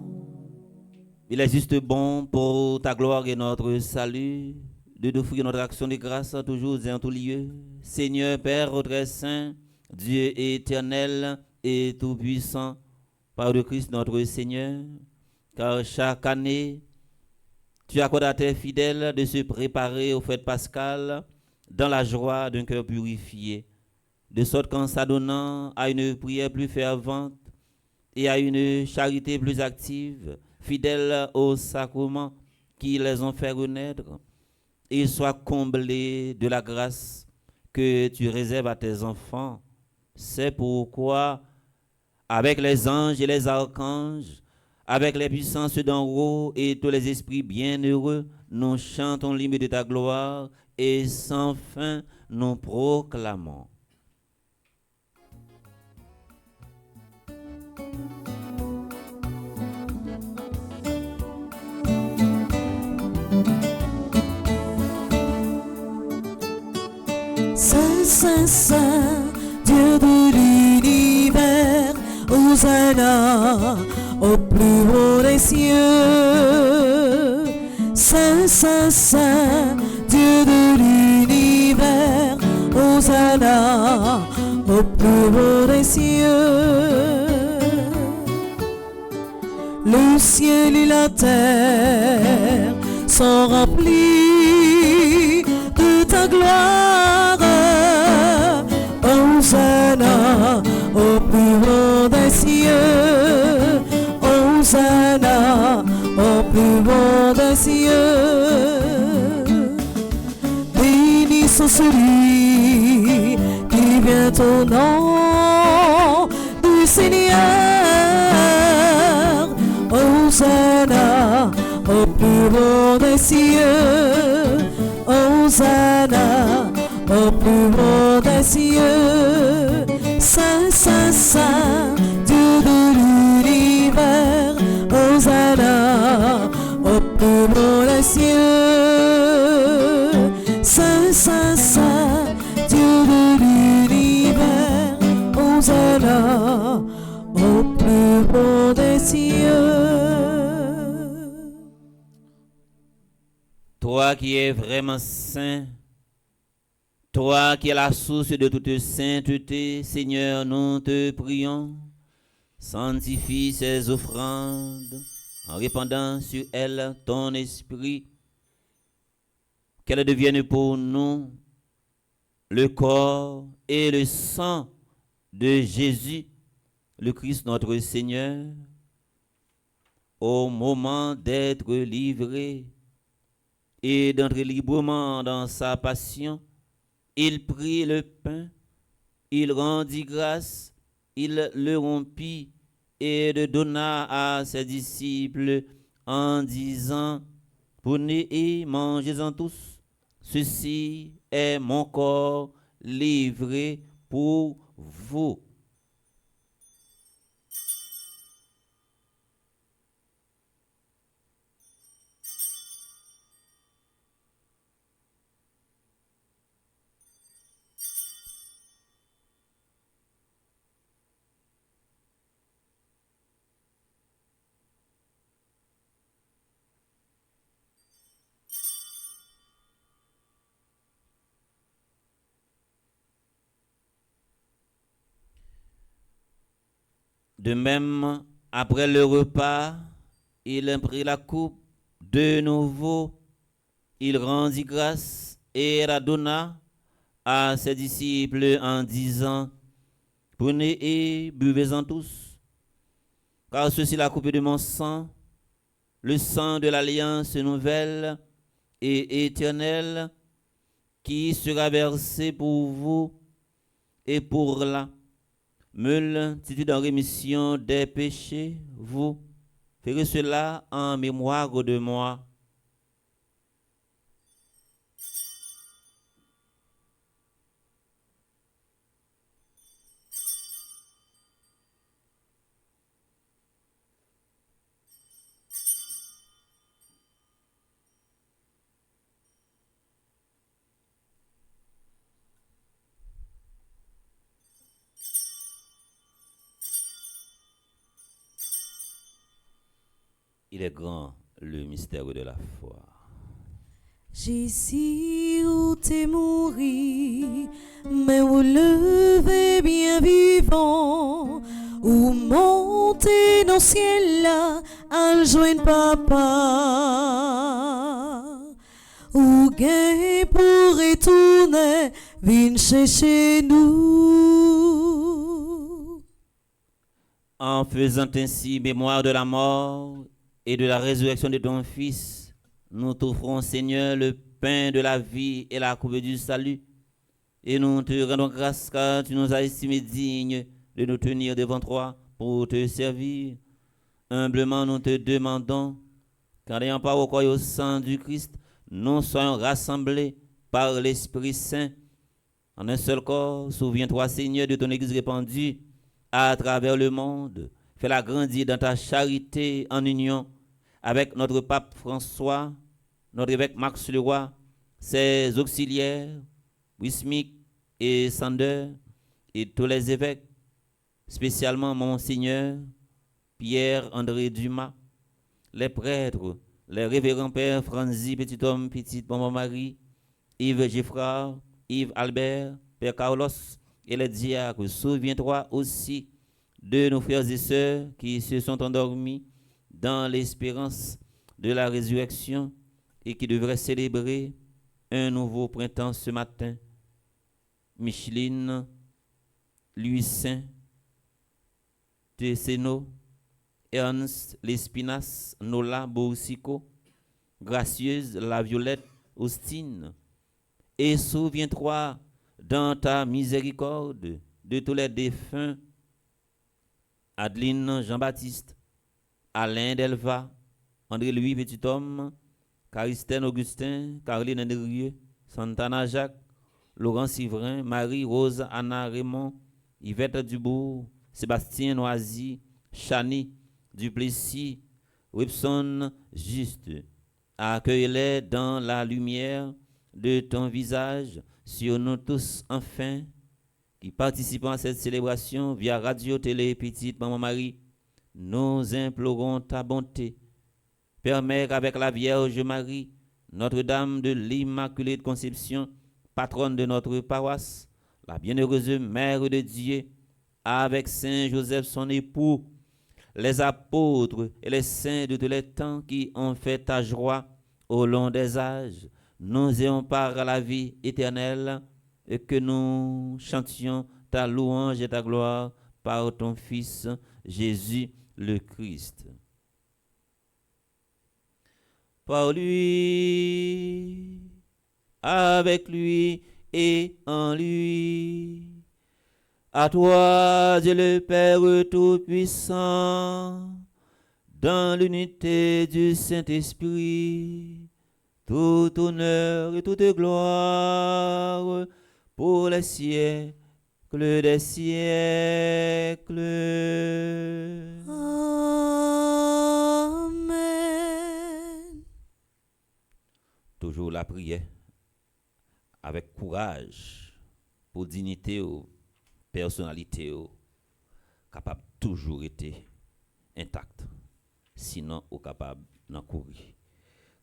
il est juste bon pour ta gloire et notre salut de t'offrir notre action de grâce toujours et en tout lieu. Seigneur Père très saint, Dieu éternel et tout-puissant, par le Christ notre Seigneur, car chaque année, tu accordes à tes fidèles de se préparer aux fêtes pascales dans la joie d'un cœur purifié, de sorte qu'en s'adonnant à une prière plus fervente et à une charité plus active, fidèles aux sacrements qui les ont fait renaître, ils soient comblés de la grâce que tu réserves à tes enfants. C'est pourquoi, avec les anges et les archanges, avec les puissances d'en haut et tous les esprits bienheureux, nous chantons l'hymne de ta gloire et sans fin nous proclamons. Saint, Saint, Saint, Dieu de l'univers, Hosanna au plus haut des cieux. Saint, Saint, Saint, Dieu de l'univers, Hosanna au plus haut des cieux. Le ciel et la terre sont remplis de ta gloire. Hosanna au plus haut des cieux. Hosanna au plus haut des cieux. Bénissons celui qui vient au nom du Seigneur. Hosanna au plus haut des cieux. Hosanna au plus haut des cieux. Saint, Saint, Saint, Dieu de l'univers. Hosanna au plus haut des cieux. Saint, Saint, Saint, Dieu de l'univers. Hosanna au plus haut des cieux. Toi qui es vraiment saint, toi qui es la source de toute sainteté, Seigneur, nous te prions, sanctifie ces offrandes en répandant sur elles ton esprit, qu'elles deviennent pour nous le corps et le sang de Jésus, le Christ notre Seigneur, au moment d'être livré et d'entrer librement dans sa passion. Il prit le pain, il rendit grâce, il le rompit et le donna à ses disciples en disant: prenez et mangez-en tous, ceci est mon corps livré pour vous. De même, après le repas, il prit la coupe de nouveau, il rendit grâce et la donna à ses disciples en disant: prenez et buvez-en tous, car ceci est la coupe de mon sang, le sang de l'alliance nouvelle et éternelle, qui sera versé pour vous et pour la multitude en rémission des péchés. Vous ferez cela en mémoire de moi. Il est grand le mystère de la foi. Jésus, où t'es mouru, mais où levé bien vivant, où monté dans le ciel là, à joindre papa, où gain pour retourner, viens chercher nous. En faisant ainsi mémoire de la mort et de la résurrection de ton Fils, nous t'offrons, Seigneur, le pain de la vie et la coupe du salut. Et nous te rendons grâce car tu nous as estimés dignes de nous tenir devant toi pour te servir. Humblement, nous te demandons qu'en n'ayant pas au corps et au sang du Christ, nous soyons rassemblés par l'Esprit Saint en un seul corps. Souviens-toi, Seigneur, de ton Église répandue à travers le monde. Fais-la grandir dans ta charité en union avec notre pape François, notre évêque Max Leroy, ses auxiliaires, Wismic et Sander, et tous les évêques, spécialement Monseigneur Pierre-André Dumas, les prêtres, les révérends pères Franzi, petit homme, petite maman Marie, Yves Geffrard, Yves Albert, Père Carlos et les diacres. Souviens-toi aussi de nos frères et sœurs qui se sont endormis dans l'espérance de la résurrection et qui devraient célébrer un nouveau printemps ce matin. Micheline, Louis Saint, Tesseno, Ernst Lespinas, Nola Boussico, Gracieuse, La Violette, Austine. Et souviens-toi dans ta miséricorde de tous les défunts, Adeline Jean-Baptiste, Alain Delva, André-Louis Petit-Homme, Caristène Augustin, Caroline Andrieux, Santana Jacques, Laurent Sivrin, Marie-Rose, Anna Raymond, Yvette Dubourg, Sébastien Noisy, Chani Duplessis, Webson Juste. Accueille-les dans la lumière de ton visage sur nous tous enfin, qui participons à cette célébration via Radio Télé Petite Maman Marie. Nous implorons ta bonté. Permets qu'avec la Vierge Marie, Notre-Dame de l'Immaculée Conception, patronne de notre paroisse, la bienheureuse Mère de Dieu, avec Saint Joseph son époux, les apôtres et les saints de tous les temps qui ont fait ta joie au long des âges, nous ayons part à la vie éternelle et que nous chantions ta louange et ta gloire par ton Fils Jésus le Christ. Par lui, avec lui et en lui. À toi, Dieu le Père Tout-Puissant, dans l'unité du Saint-Esprit, tout honneur et toute gloire pour les siècles des siècles. Amen. Toujours la prière avec courage pour dignité ou personnalité ou capable toujours été intact, sinon ou capable d'en courir.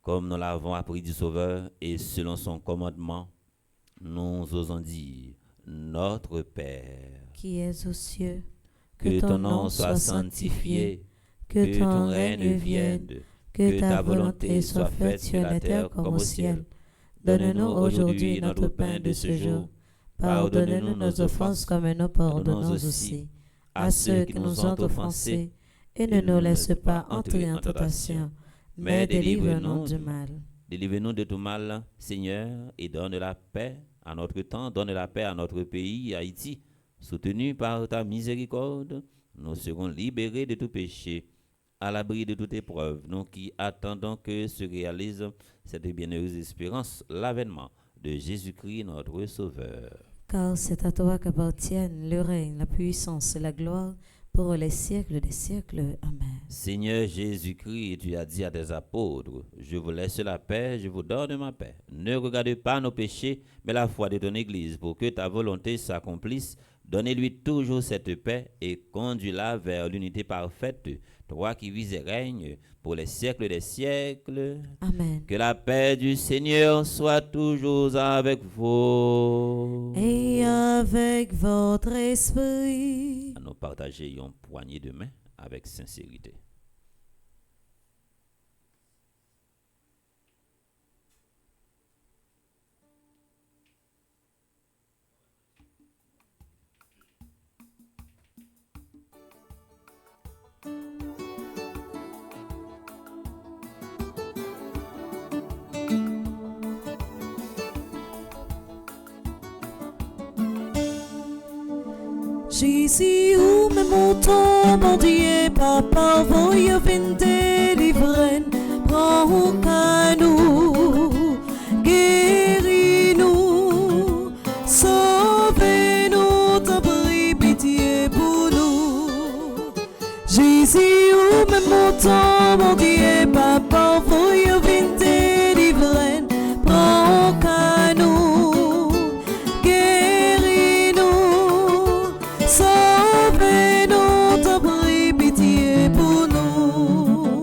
Comme nous l'avons appris du Sauveur et selon son commandement, nous osons dire: Notre Père, Qui es aux cieux, que ton nom soit sanctifié, que ton règne vienne, que ta volonté soit faite sur la terre comme au ciel. Donne-nous aujourd'hui notre pain de ce jour. Pardonne-nous nos offenses comme nous pardonnons aussi à ceux qui nous ont offensés, et ne nous laisse pas entrer en tentation, mais délivre-nous du mal. Délivre-nous de tout mal, Seigneur, et donne la paix à notre temps, donne la paix à notre pays, Haïti. Soutenu par ta miséricorde, nous serons libérés de tout péché, à l'abri de toute épreuve, nous qui attendons que se réalise cette bienheureuse espérance, l'avènement de Jésus-Christ, notre Sauveur. Car c'est à toi qu'appartiennent le règne, la puissance et la gloire pour les siècles des siècles. Amen. Seigneur Jésus-Christ, tu as dit à tes apôtres: je vous laisse la paix, je vous donne ma paix. Ne regarde pas nos péchés, mais la foi de ton Église, pour que ta volonté s'accomplisse. Donnez-lui toujours cette paix et conduis-la vers l'unité parfaite toi qui vis et règnes pour les siècles des siècles. Amen. Que la paix du Seigneur soit toujours avec vous. Et avec votre esprit. Nous partager une poignée de main avec sincérité. Jésus, où me montant, mon Dieu, papa, voyez vin délivrer, prends qu'à nous, guéris-nous, sauvez-nous, t'en prie, pitié pour nous. Jésus, où me montant, mon Dieu, papa, voyez vin délivrer, prends qu'à nous, guéris-nous, sauvez-nous, t'en prie, pitié pour nous.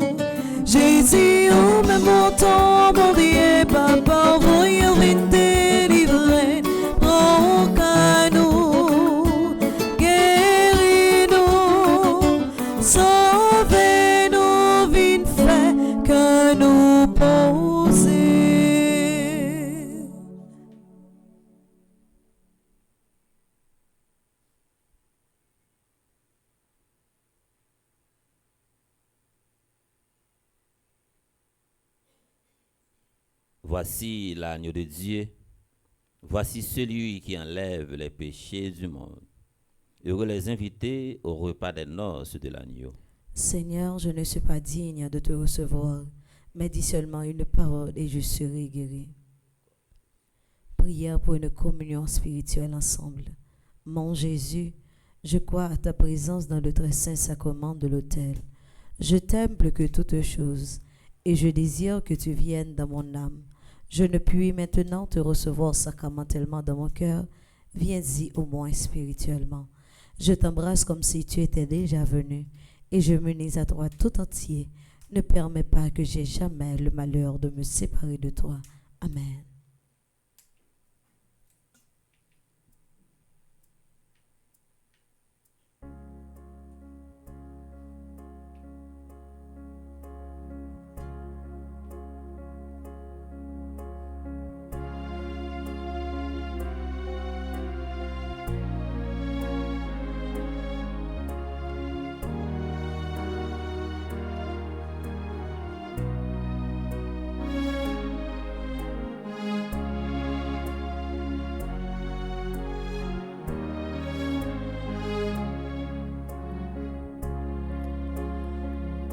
Jésus, où me montant, mon Dieu, papa, voyez vin délivrer, prends qu'à nous, guéris-nous, sauvez-nous, vin fait que nous poser. Voici l'agneau de Dieu. Voici celui qui enlève les péchés du monde. Heureux les invités au repas des noces de l'agneau. Seigneur, je ne suis pas digne de te recevoir, mais dis seulement une parole et je serai guéri. Prière pour une communion spirituelle ensemble. Mon Jésus, je crois à ta présence dans le très saint sacrement de l'autel. Je t'aime plus que toute chose et je désire que tu viennes dans mon âme. Je ne puis maintenant te recevoir sacramentellement dans mon cœur. Viens-y au moins spirituellement. Je t'embrasse comme si tu étais déjà venu et je m'unis à toi tout entier. Ne permets pas que j'aie jamais le malheur de me séparer de toi. Amen.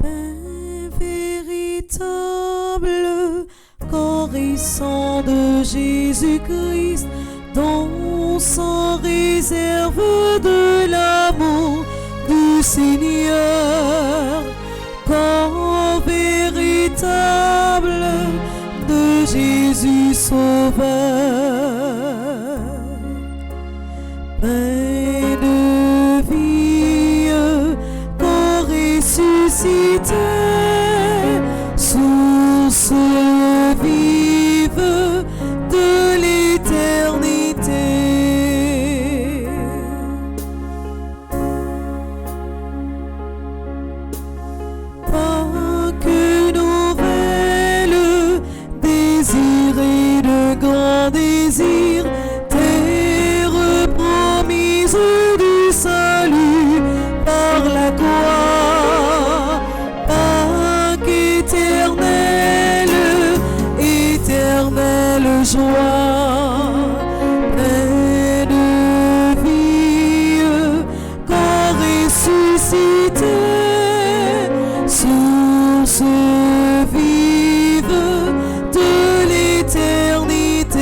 Pain véritable, corps et sang de Jésus-Christ, dont sang réserve de l'amour du Seigneur. Corps véritable de Jésus Sauveur. Pain de vie, corps ressuscité, source vive de l'éternité. Pas que nouvelle, désirée de grand désir, terre promise du salut par la croix. Pâques éternelle, éternelle joie. Pain de vie, corps ressuscité, source vive de l'éternité.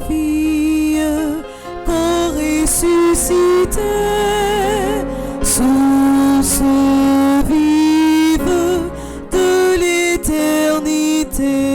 vie, corps ressuscité, source vive de l'éternité.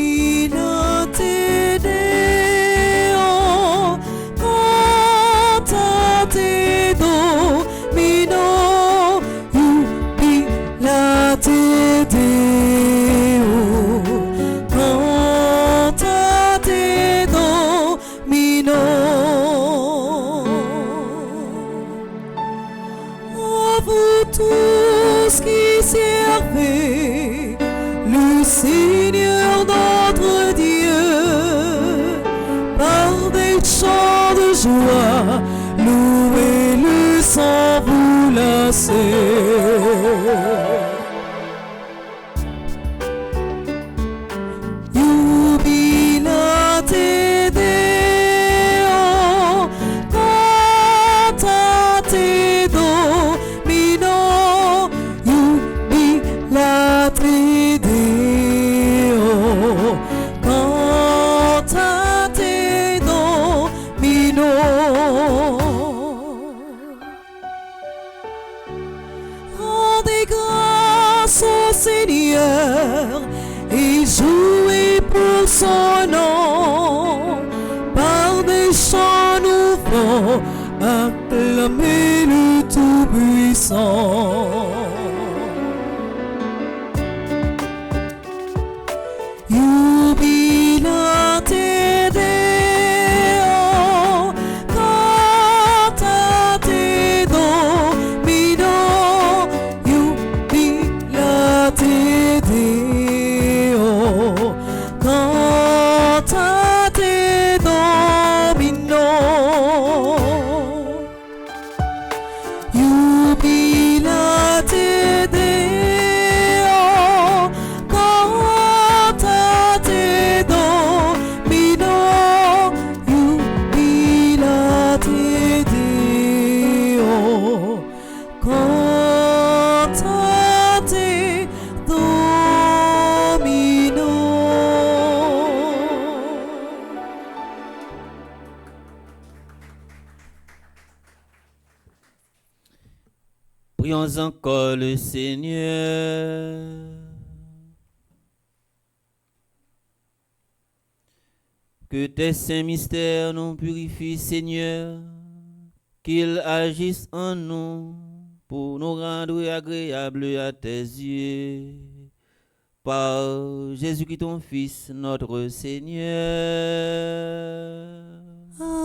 Jubilate Deo, cantate Domino, jubilate Deo, cantate Domino. À vous tous qui servez le Seigneur notre Dieu, par des chants de joie, louez-le sans vous lasser. Jubilate Deo, cantate Domino, jubilate Deo, cantate Domino. Rendez grâce au Seigneur et jouez pour son nom, par des chants nouveaux, acclamez le Tout-Puissant. Jubilate Deo, cantate Domino, jubilate Deo, cantate Domino. Jubilate Deo, cantate Domino, jubilate Deo, cantate Domino. Prions encore le Seigneur. Que tes saints mystères nous purifient, Seigneur, qu'ils agissent en nous pour nous rendre agréables à tes yeux. par Jésus-Christ ton Fils, notre Seigneur. Amen.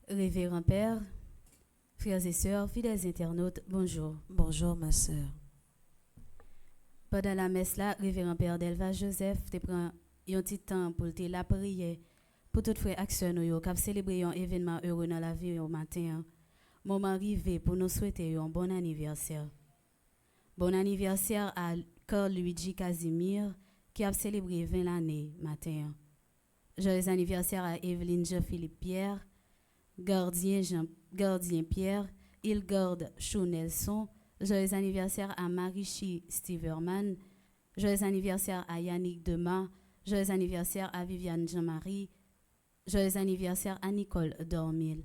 Révérend Père, frères et sœurs, fidèles internautes, bonjour. Bonjour ma sœur. Pendant la messe là, Révérend Père Delva Joseph te prend un petit temps pour te la prier pour toutes frères actions nous qui célébrer un événement heureux dans la vie au matin. Moment arrivé pour nous souhaiter un bon anniversaire. Bon anniversaire à Carl Luigi Casimir qui a célébré 20 l'année matin. Joyeux anniversaire à Evelyne Jean-Philippe Pierre, Gardien Pierre, Hilgarde Chou Nelson. Joyeux anniversaire à Marichi Steverman. Joyeux anniversaire à Yannick Dema. Joyeux anniversaire à Viviane Jean-Marie. Joyeux anniversaire à Nicole Dormil.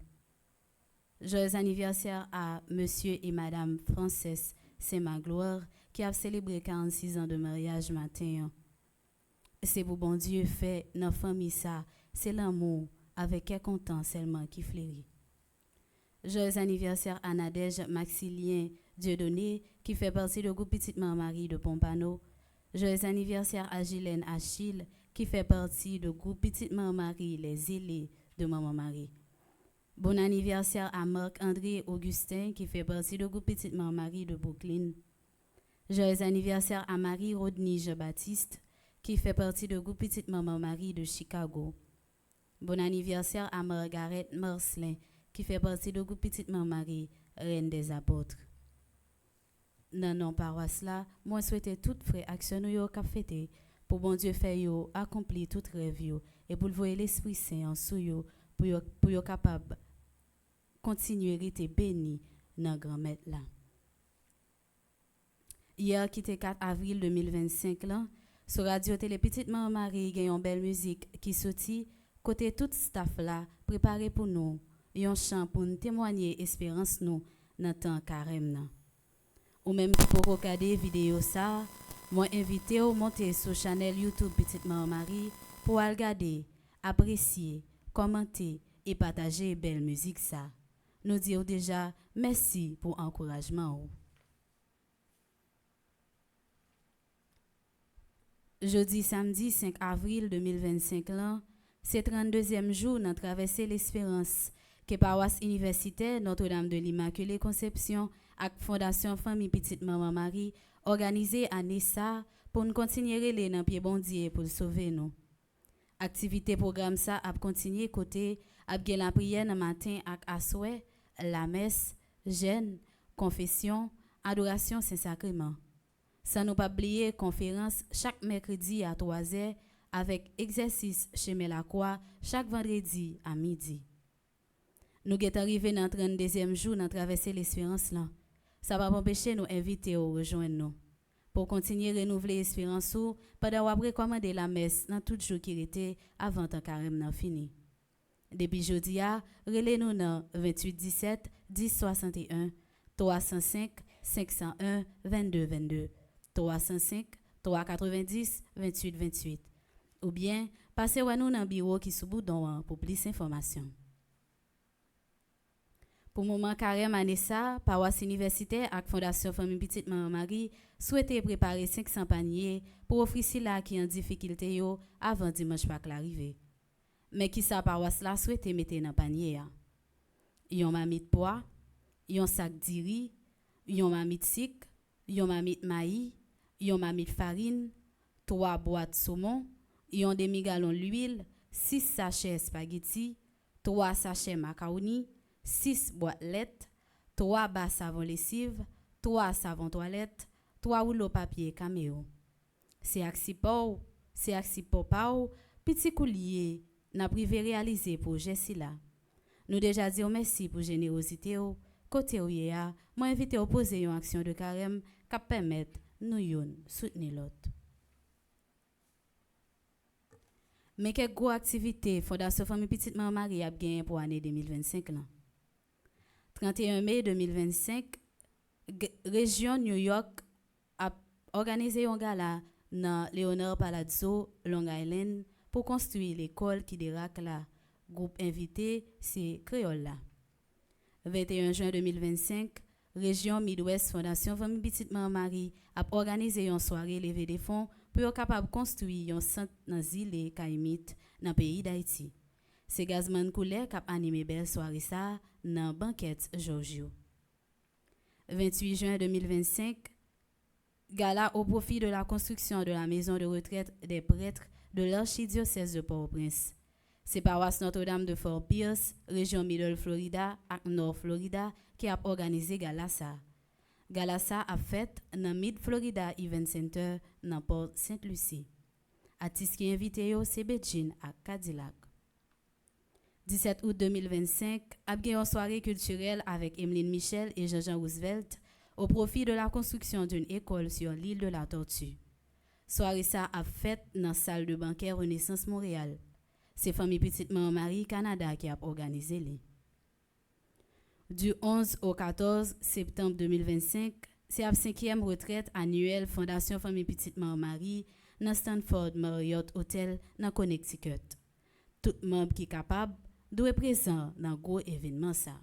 Joyeux anniversaire à Monsieur et Madame Frances Saint-Magloire qui a célébré 46 ans de mariage matin. C'est pour bon Dieu fait dans la famille ça, c'est l'amour avec quel content seulement qui fleurit. Joyeux anniversaire à Nadège Maxilien Dieudonné qui fait partie du groupe Petite Marie de Pompano. Joyeux anniversaire à Gilène Achille qui fait partie du groupe Petite Marie Les Ailés de Maman Marie. Bon anniversaire à Marc-André Augustin qui fait partie du groupe Petite Marie de Brooklyn. Joyeux anniversaire à Marie Rodney Jean-Baptiste qui fait partie du groupe Petite Marie de Chicago. Bon anniversaire à Margaret Marcelin qui fait partie du groupe Petite Marie Reine des Apôtres. Dans nos paroisses là, moi souhaite toutes frères actions yo qu'a fêté pour bon Dieu faire yo accomplir tout rêve yo et pour voyer l'Esprit Saint en sous yo pour yo capable continuer à être béni dans grand maître là. Hier qui était 4 avril 2025 là, sur Radio Télé Petite Marie gagne une belle musique qui sorti côté tout staff là préparé pour nous un chant pour nous témoigner espérance nous dans temps carême là. Ou même pour regarder vidéo ça, moi invité au monter sur channel YouTube Petite Marie pour regarder, apprécier, commenter et partager belle musique ça. Nous disons déjà merci pour encouragement. Jeudi samedi 5 avril 2025 là, c'est 32e jour dans traverser l'espérance que paroisse universitaire Notre-Dame de l'Immaculée Conception avec Fondation Famille Petite Maman Marie organisé à Nessa pour nous continuer les dans pied bon Dieu pour sauver nous. Activité programme ça a continuer côté a bien la prière le matin avec asoué, la messe, jeûne, confession, adoration Saint-Sacrement. Sans nous pas oublier conférence chaque mercredi à 3h avec exercice chez Melacroix chaque vendredi à midi. Nous sommes arrivés dans le 32e jour dans traverser l'espérance là. Ça va empêcher nous inviter à rejoindre nous. Pour continuer à renouveler l'espérance pendant qu'on recommander la messe dans tout jour qui était avant le carême nan fini. Depuis jeudi relais nous dans 28 17 10 61 305 501 22 22 305 390 28 28 ou bien passez nous dans le bureau qui sous boudon pour plus d'informations. Pour le moment carême année ça, paroisse universitaire avec Fondation Famille Petite Maman Marie souhaite préparer 500 paniers pour offrir ceux qui en difficulté yo avant dimanche Pâques l'arrivée. Mais qui sa paroisse là souhaite mettre dans panier a? Yon mamite pois, yon sac diri, yon mamite sik, yon mamite maïs, yon mamite farine, 3 boîtes saumon, yon demi-gallon l'huile, 6 sachets spaghetti, 3 sachets macaroni, 6 boîtes lait, 3 bas savon lessive, 3 savon toilette, 3 rouleaux papier caméo. C'est axipo pao, petit coulier n'a privé réalisé pour Jessila. Nous déjà dit merci pour générosité ou côté ou yéa, moi invité à poser une action de carême qui permettre nous yon soutenir l'autre. Mais quelle grosse activité Fondation Famille Petite Maman Marie a gagné pour l'année 2025 là. 31 mai 2025, région New York a organisé un gala dans Leonard Palazzo, Long Island, pour construire l'école qui déraque là. Groupe invité, c'est Créole là. 21 juin 2025, région Midwest Fondation Famille Petite Maman Marie a organisé une soirée levée des fonds pour être capable de construire un centre dans l'île Kaimit dans le pays d'Haïti. C'est Gazman Kouler qui a animé belle soirée ça dans banquette Giorgio. 28 juin 2025, gala au profit de la construction de la maison de retraite des prêtres de l'archidiocèse de Port-au-Prince. C'est paroisse Notre-Dame de Fort Pierce, région Middle Florida et Nord Florida qui a organisé gala ça. Gala ça a fait dans Mid Florida Event Center dans Port Sainte-Lucie. Artiste qui invité yo c'est Beijing à Cadillac. 17 août 2025, a eu une soirée culturelle avec Emeline Michel et Jean-Jean Roosevelt au profit de la construction d'une école sur l'île de la Tortue. Soirée ça a fait dans la salle de banquet Renaissance Montréal. C'est Famille Petite Maman Marie Canada qui a organisé les. Du 11 au 14 septembre 2025, c'est la 5e retraite annuelle Fondation Famille Petite Maman Marie dans Stanford Marriott Hotel dans Connecticut. Tout membre qui est capable doit être présent dans le gros événement ça.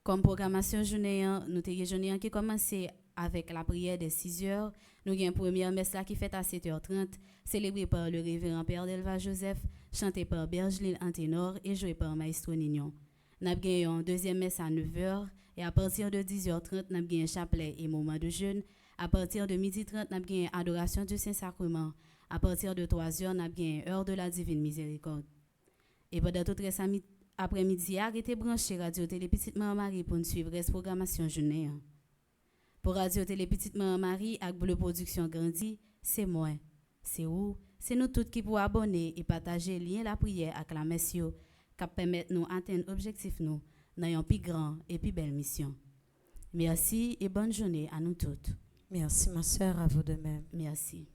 Comme programmation journée, nous avons une journée qui commence avec la prière des 6 heures. Nous avons une première messe là qui fait à 7h30, célébrée par le révérend Père Delva Joseph, chantée par Bergelil en ténor et jouée par Maestro Nignon. Nous avons une deuxième messe à 9h et à partir de 10h30, nous avons un chapelet et moment de jeûne. À partir de 12h30, nous avons une adoration du Saint-Sacrement. À partir de 3h, nous avons une heure de la Divine Miséricorde. Et pendant tout le après-midi, arrêtez brancher Radio Télé Petite Maman Marie pour nous suivre la programmation journée. Pour Radio Télé Petite Maman Marie avec Bleu Production Grandi, c'est moi, c'est vous, c'est nous tous qui pouvons abonner et partager lien la prière avec la messieurs qui permettent nous atteindre l'objectif nous dans une plus grande et plus belle mission. Merci et bonne journée à nous toutes. Merci ma sœur, à vous de même. Merci.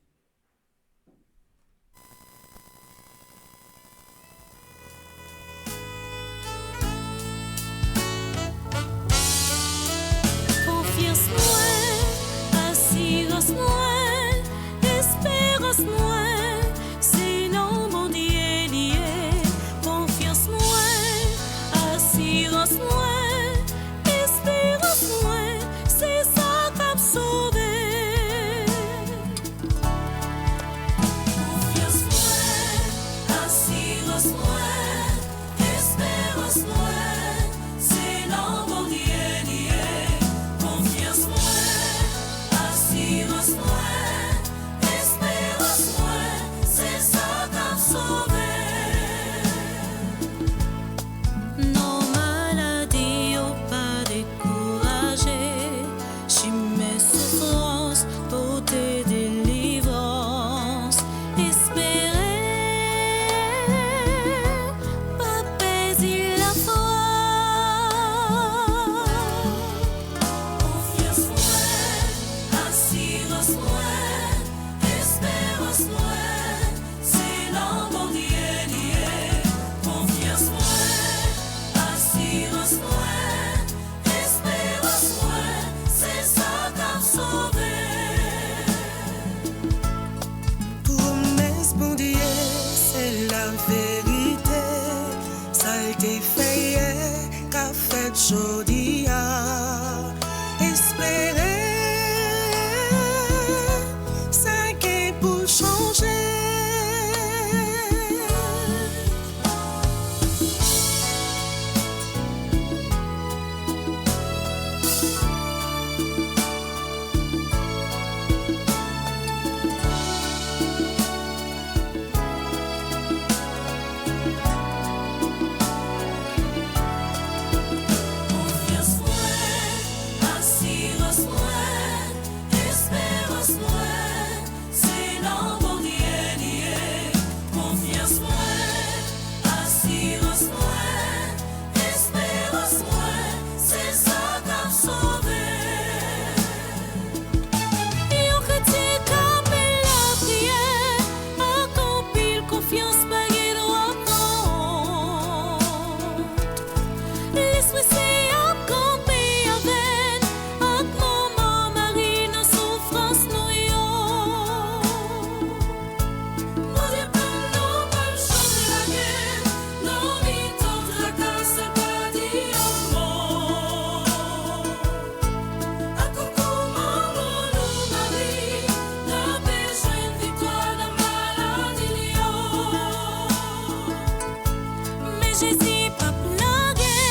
Jésus pas blaguer,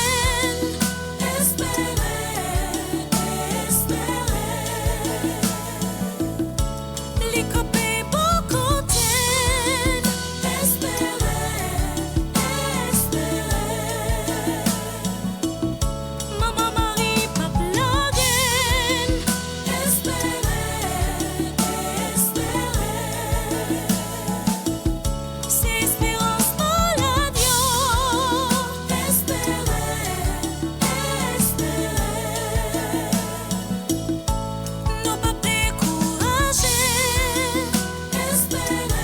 espérer, les copains beaucoup t'aiment, espérer, maman Marie pas blaguer, espérer, c'est espérance pour la Dieu, espérer, non pas décourager, espérer,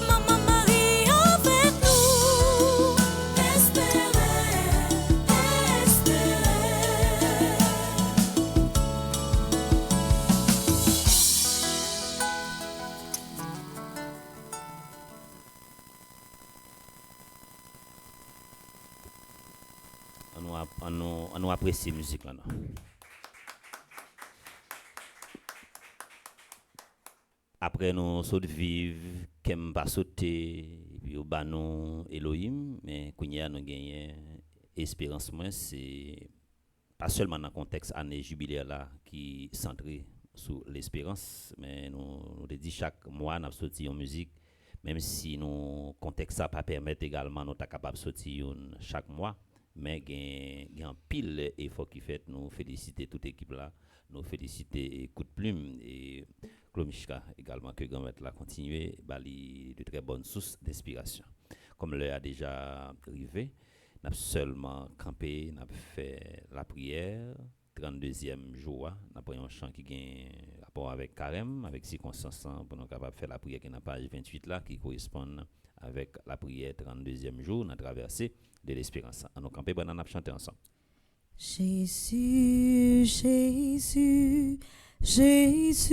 maman Marie avec nous, espérer, On nous apprécie la musique là. Non? Après nous saute vivre, qu'aime pas sauter, puis au banon Elohim, mais kounya nous gagne espérance moins c'est pas seulement dans le contexte année jubilaire là qui centré sur l'espérance, mais nous dit chaque mois nous sorti en musique, même si nous contexte ça pas permettre également nous capable sortir chaque mois. Mais il y a un pile effort qui fait. Nous féliciter toute l'équipe là. Nous féliciter Coup de Plume et Klomishka également que grand maître là continuer de très bonnes sources d'inspiration. Comme l'heure a déjà arrivé, nous avons seulement campé, nous avons fait la prière, 32e jour, nous avons pris un chant qui a rapport avec Carême, avec circonstances pour nous capables de faire la prière qui est dans la page 28 là, qui correspond avec la prière 32e jour, nous traversé de l'espérance. On a campé, on a chanté ensemble. Jésus, Jésus, Jésus,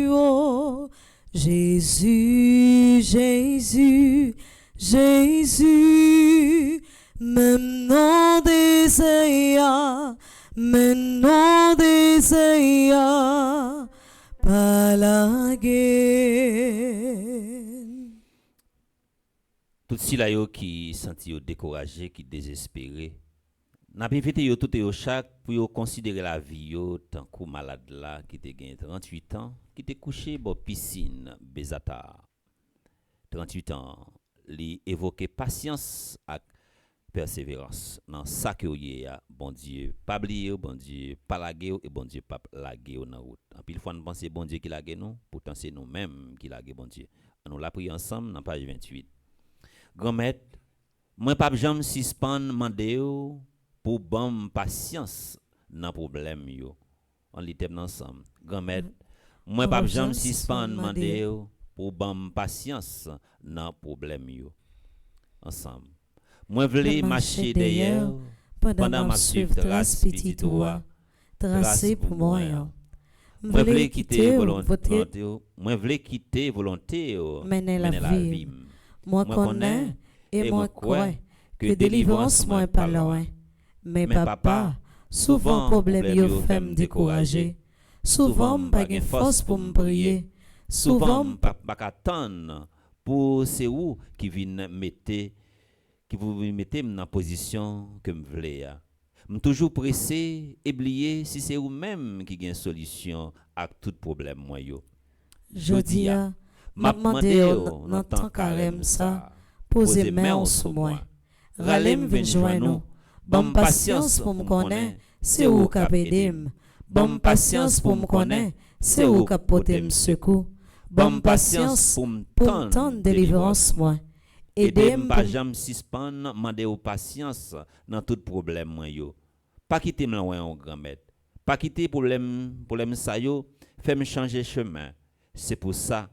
oh, Jésus, Jésus, Jésus, même nom d'Ésaïa, même nom d'Ésaïa, pas la guerre. Tout si là yo qui senti yo découragé, qui désespéré. N'a pas invité yo tout et yo chaque pour yo considérer la vie yo tant que malade là qui te gagne 38 ans, qui te couché dans piscine Bezata. 38 ans, li évoquer patience et persévérance dans ça que yé a bon Dieu pas oublier bon Dieu pas laguer et bon Dieu pas laguer dans route. En pile fois nous penser bon Dieu qui laguer nous, pourtant c'est nous mêmes qui laguer bon Dieu. On l'a pris ensemble dans page 28. Grand-mère, moi pas jamais suspend mandé pour bon patience dans problème yo. On lit ensemble. Grand-mère, moi pas jamais suspend mandé pour bon patience dans problème yo. Ensemble. Moi vle marcher derrière pendant ma suivre trace petit toi tracé pour moi. Moi vle quitter volonté, moi vle quitter volonté mener la vie. Moi connais et moi crois que délivrance moi pas loin. Mais papa, souvent problème yo fait me décourager. Souvent pas de force pour me prier. Souvent pas attendre pour c'est où qui vient mettre qui vous mettez dans la position que me voulez. Je toujours pressé et oublié si c'est vous même qui gagne solution à tout problème moi yo. Je dis m'a demandé dans temps carême ça, poser main sur moi. Ralem vinn joindre nous. Bonne patience pour me connaître, c'est où qu'a aider. Bonne patience pour me connaître, c'est où qu'a porter me secours. Bonne patience pour tendre délivrance moi. Aidez-moi pas jamais suspendre, mandez aux patience dans tout problème moi yo. Pas quitter me loin en grand-mère. Pas quitter problème ça yo, fait me changer chemin. C'est pour ça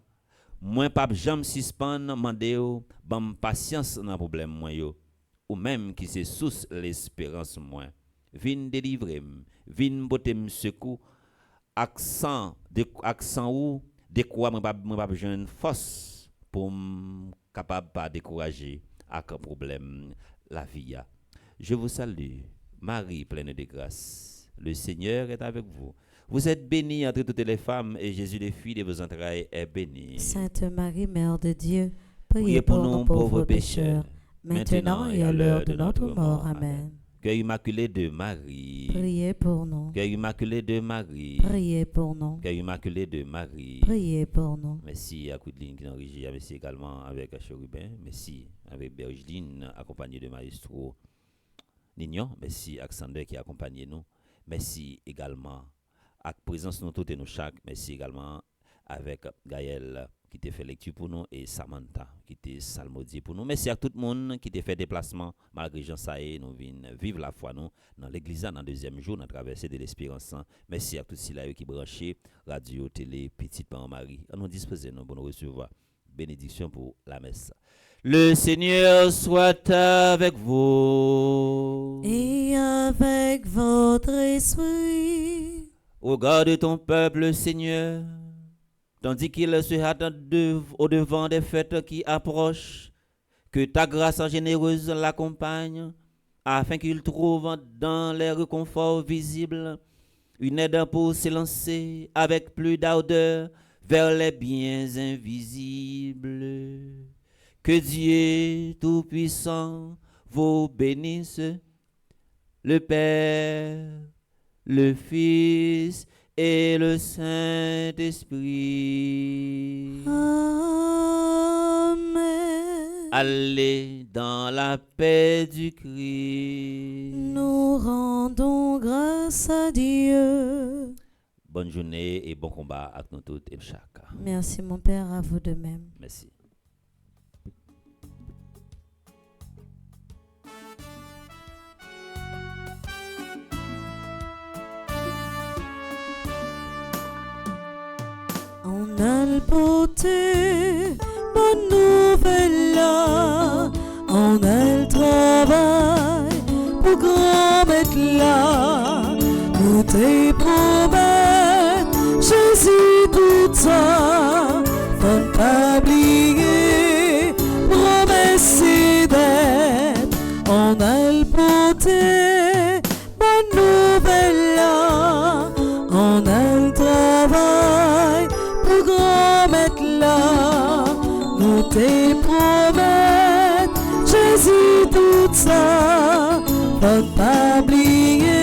moi pas jamais suspendre, mandez aux bonne patience dans problème moi yo. Ou même qui c'est source l'espérance moi. Vinn délivrer, vinn porter me secours. Accent ou de quoi moi pas besoin force pour capable pas décourager avec un problème la vie. Je vous salue, Marie pleine de grâce. Le Seigneur est avec vous. Vous êtes bénie entre toutes les femmes, et Jésus, le fruit de vos entrailles, est béni. Sainte Marie, Mère de Dieu, Priez priez pour pour nous, nous pauvres pauvres pécheurs, pécheurs, maintenant et à l'heure de notre mort. Amen. Cœur immaculé de Marie. Priez pour nous. Cœur immaculé de Marie. Priez pour nous. Cœur immaculé de Marie. Priez pour nous. Merci à Coudline qui est en régie, merci également avec Chérubin, merci avec Bergeline, accompagné de Maestro Nignon, merci à Alexander qui a accompagné nous, merci également à présence nous toutes et nous chaque, merci également avec Gaël qui t'a fait lecture pour nous et Samantha qui t'a salmodié pour nous. Merci à tout le monde qui t'a fait déplacement malgré Jean Saé, nous venons vivre la foi nous dans l'église dans le deuxième jour, dans la traversée de l'espérance. Merci à tous ceux qui branchent radio, télé, petite parent Marie. On nous dispose nous pour nous recevoir. Bénédiction pour la messe. Le Seigneur soit avec vous. Et avec votre esprit. Regarde ton peuple, Seigneur, tandis qu'il se hâte au devant des fêtes qui approchent, que ta grâce généreuse l'accompagne, afin qu'il trouve dans les réconforts visibles une aide pour s'élancer avec plus d'ardeur vers les biens invisibles. Que Dieu Tout-Puissant vous bénisse, le Père, le Fils et le Saint-Esprit. Amen. Allez dans la paix du Christ. Nous rendons grâce à Dieu. Bonne journée et bon combat à nous toutes et chaque. Merci mon Père, à vous de même. Merci. On a le porté, bonne nouvelle là. On a le travail pour grand mettre là. Nous te promettons, Jésus tout ça. Faut pas oublier, promesse et dette. On a le porté, bonne nouvelle là. On a le travail pour grand mettre là. Nous te promettons, Jésus tout ça. Faut pas oublier.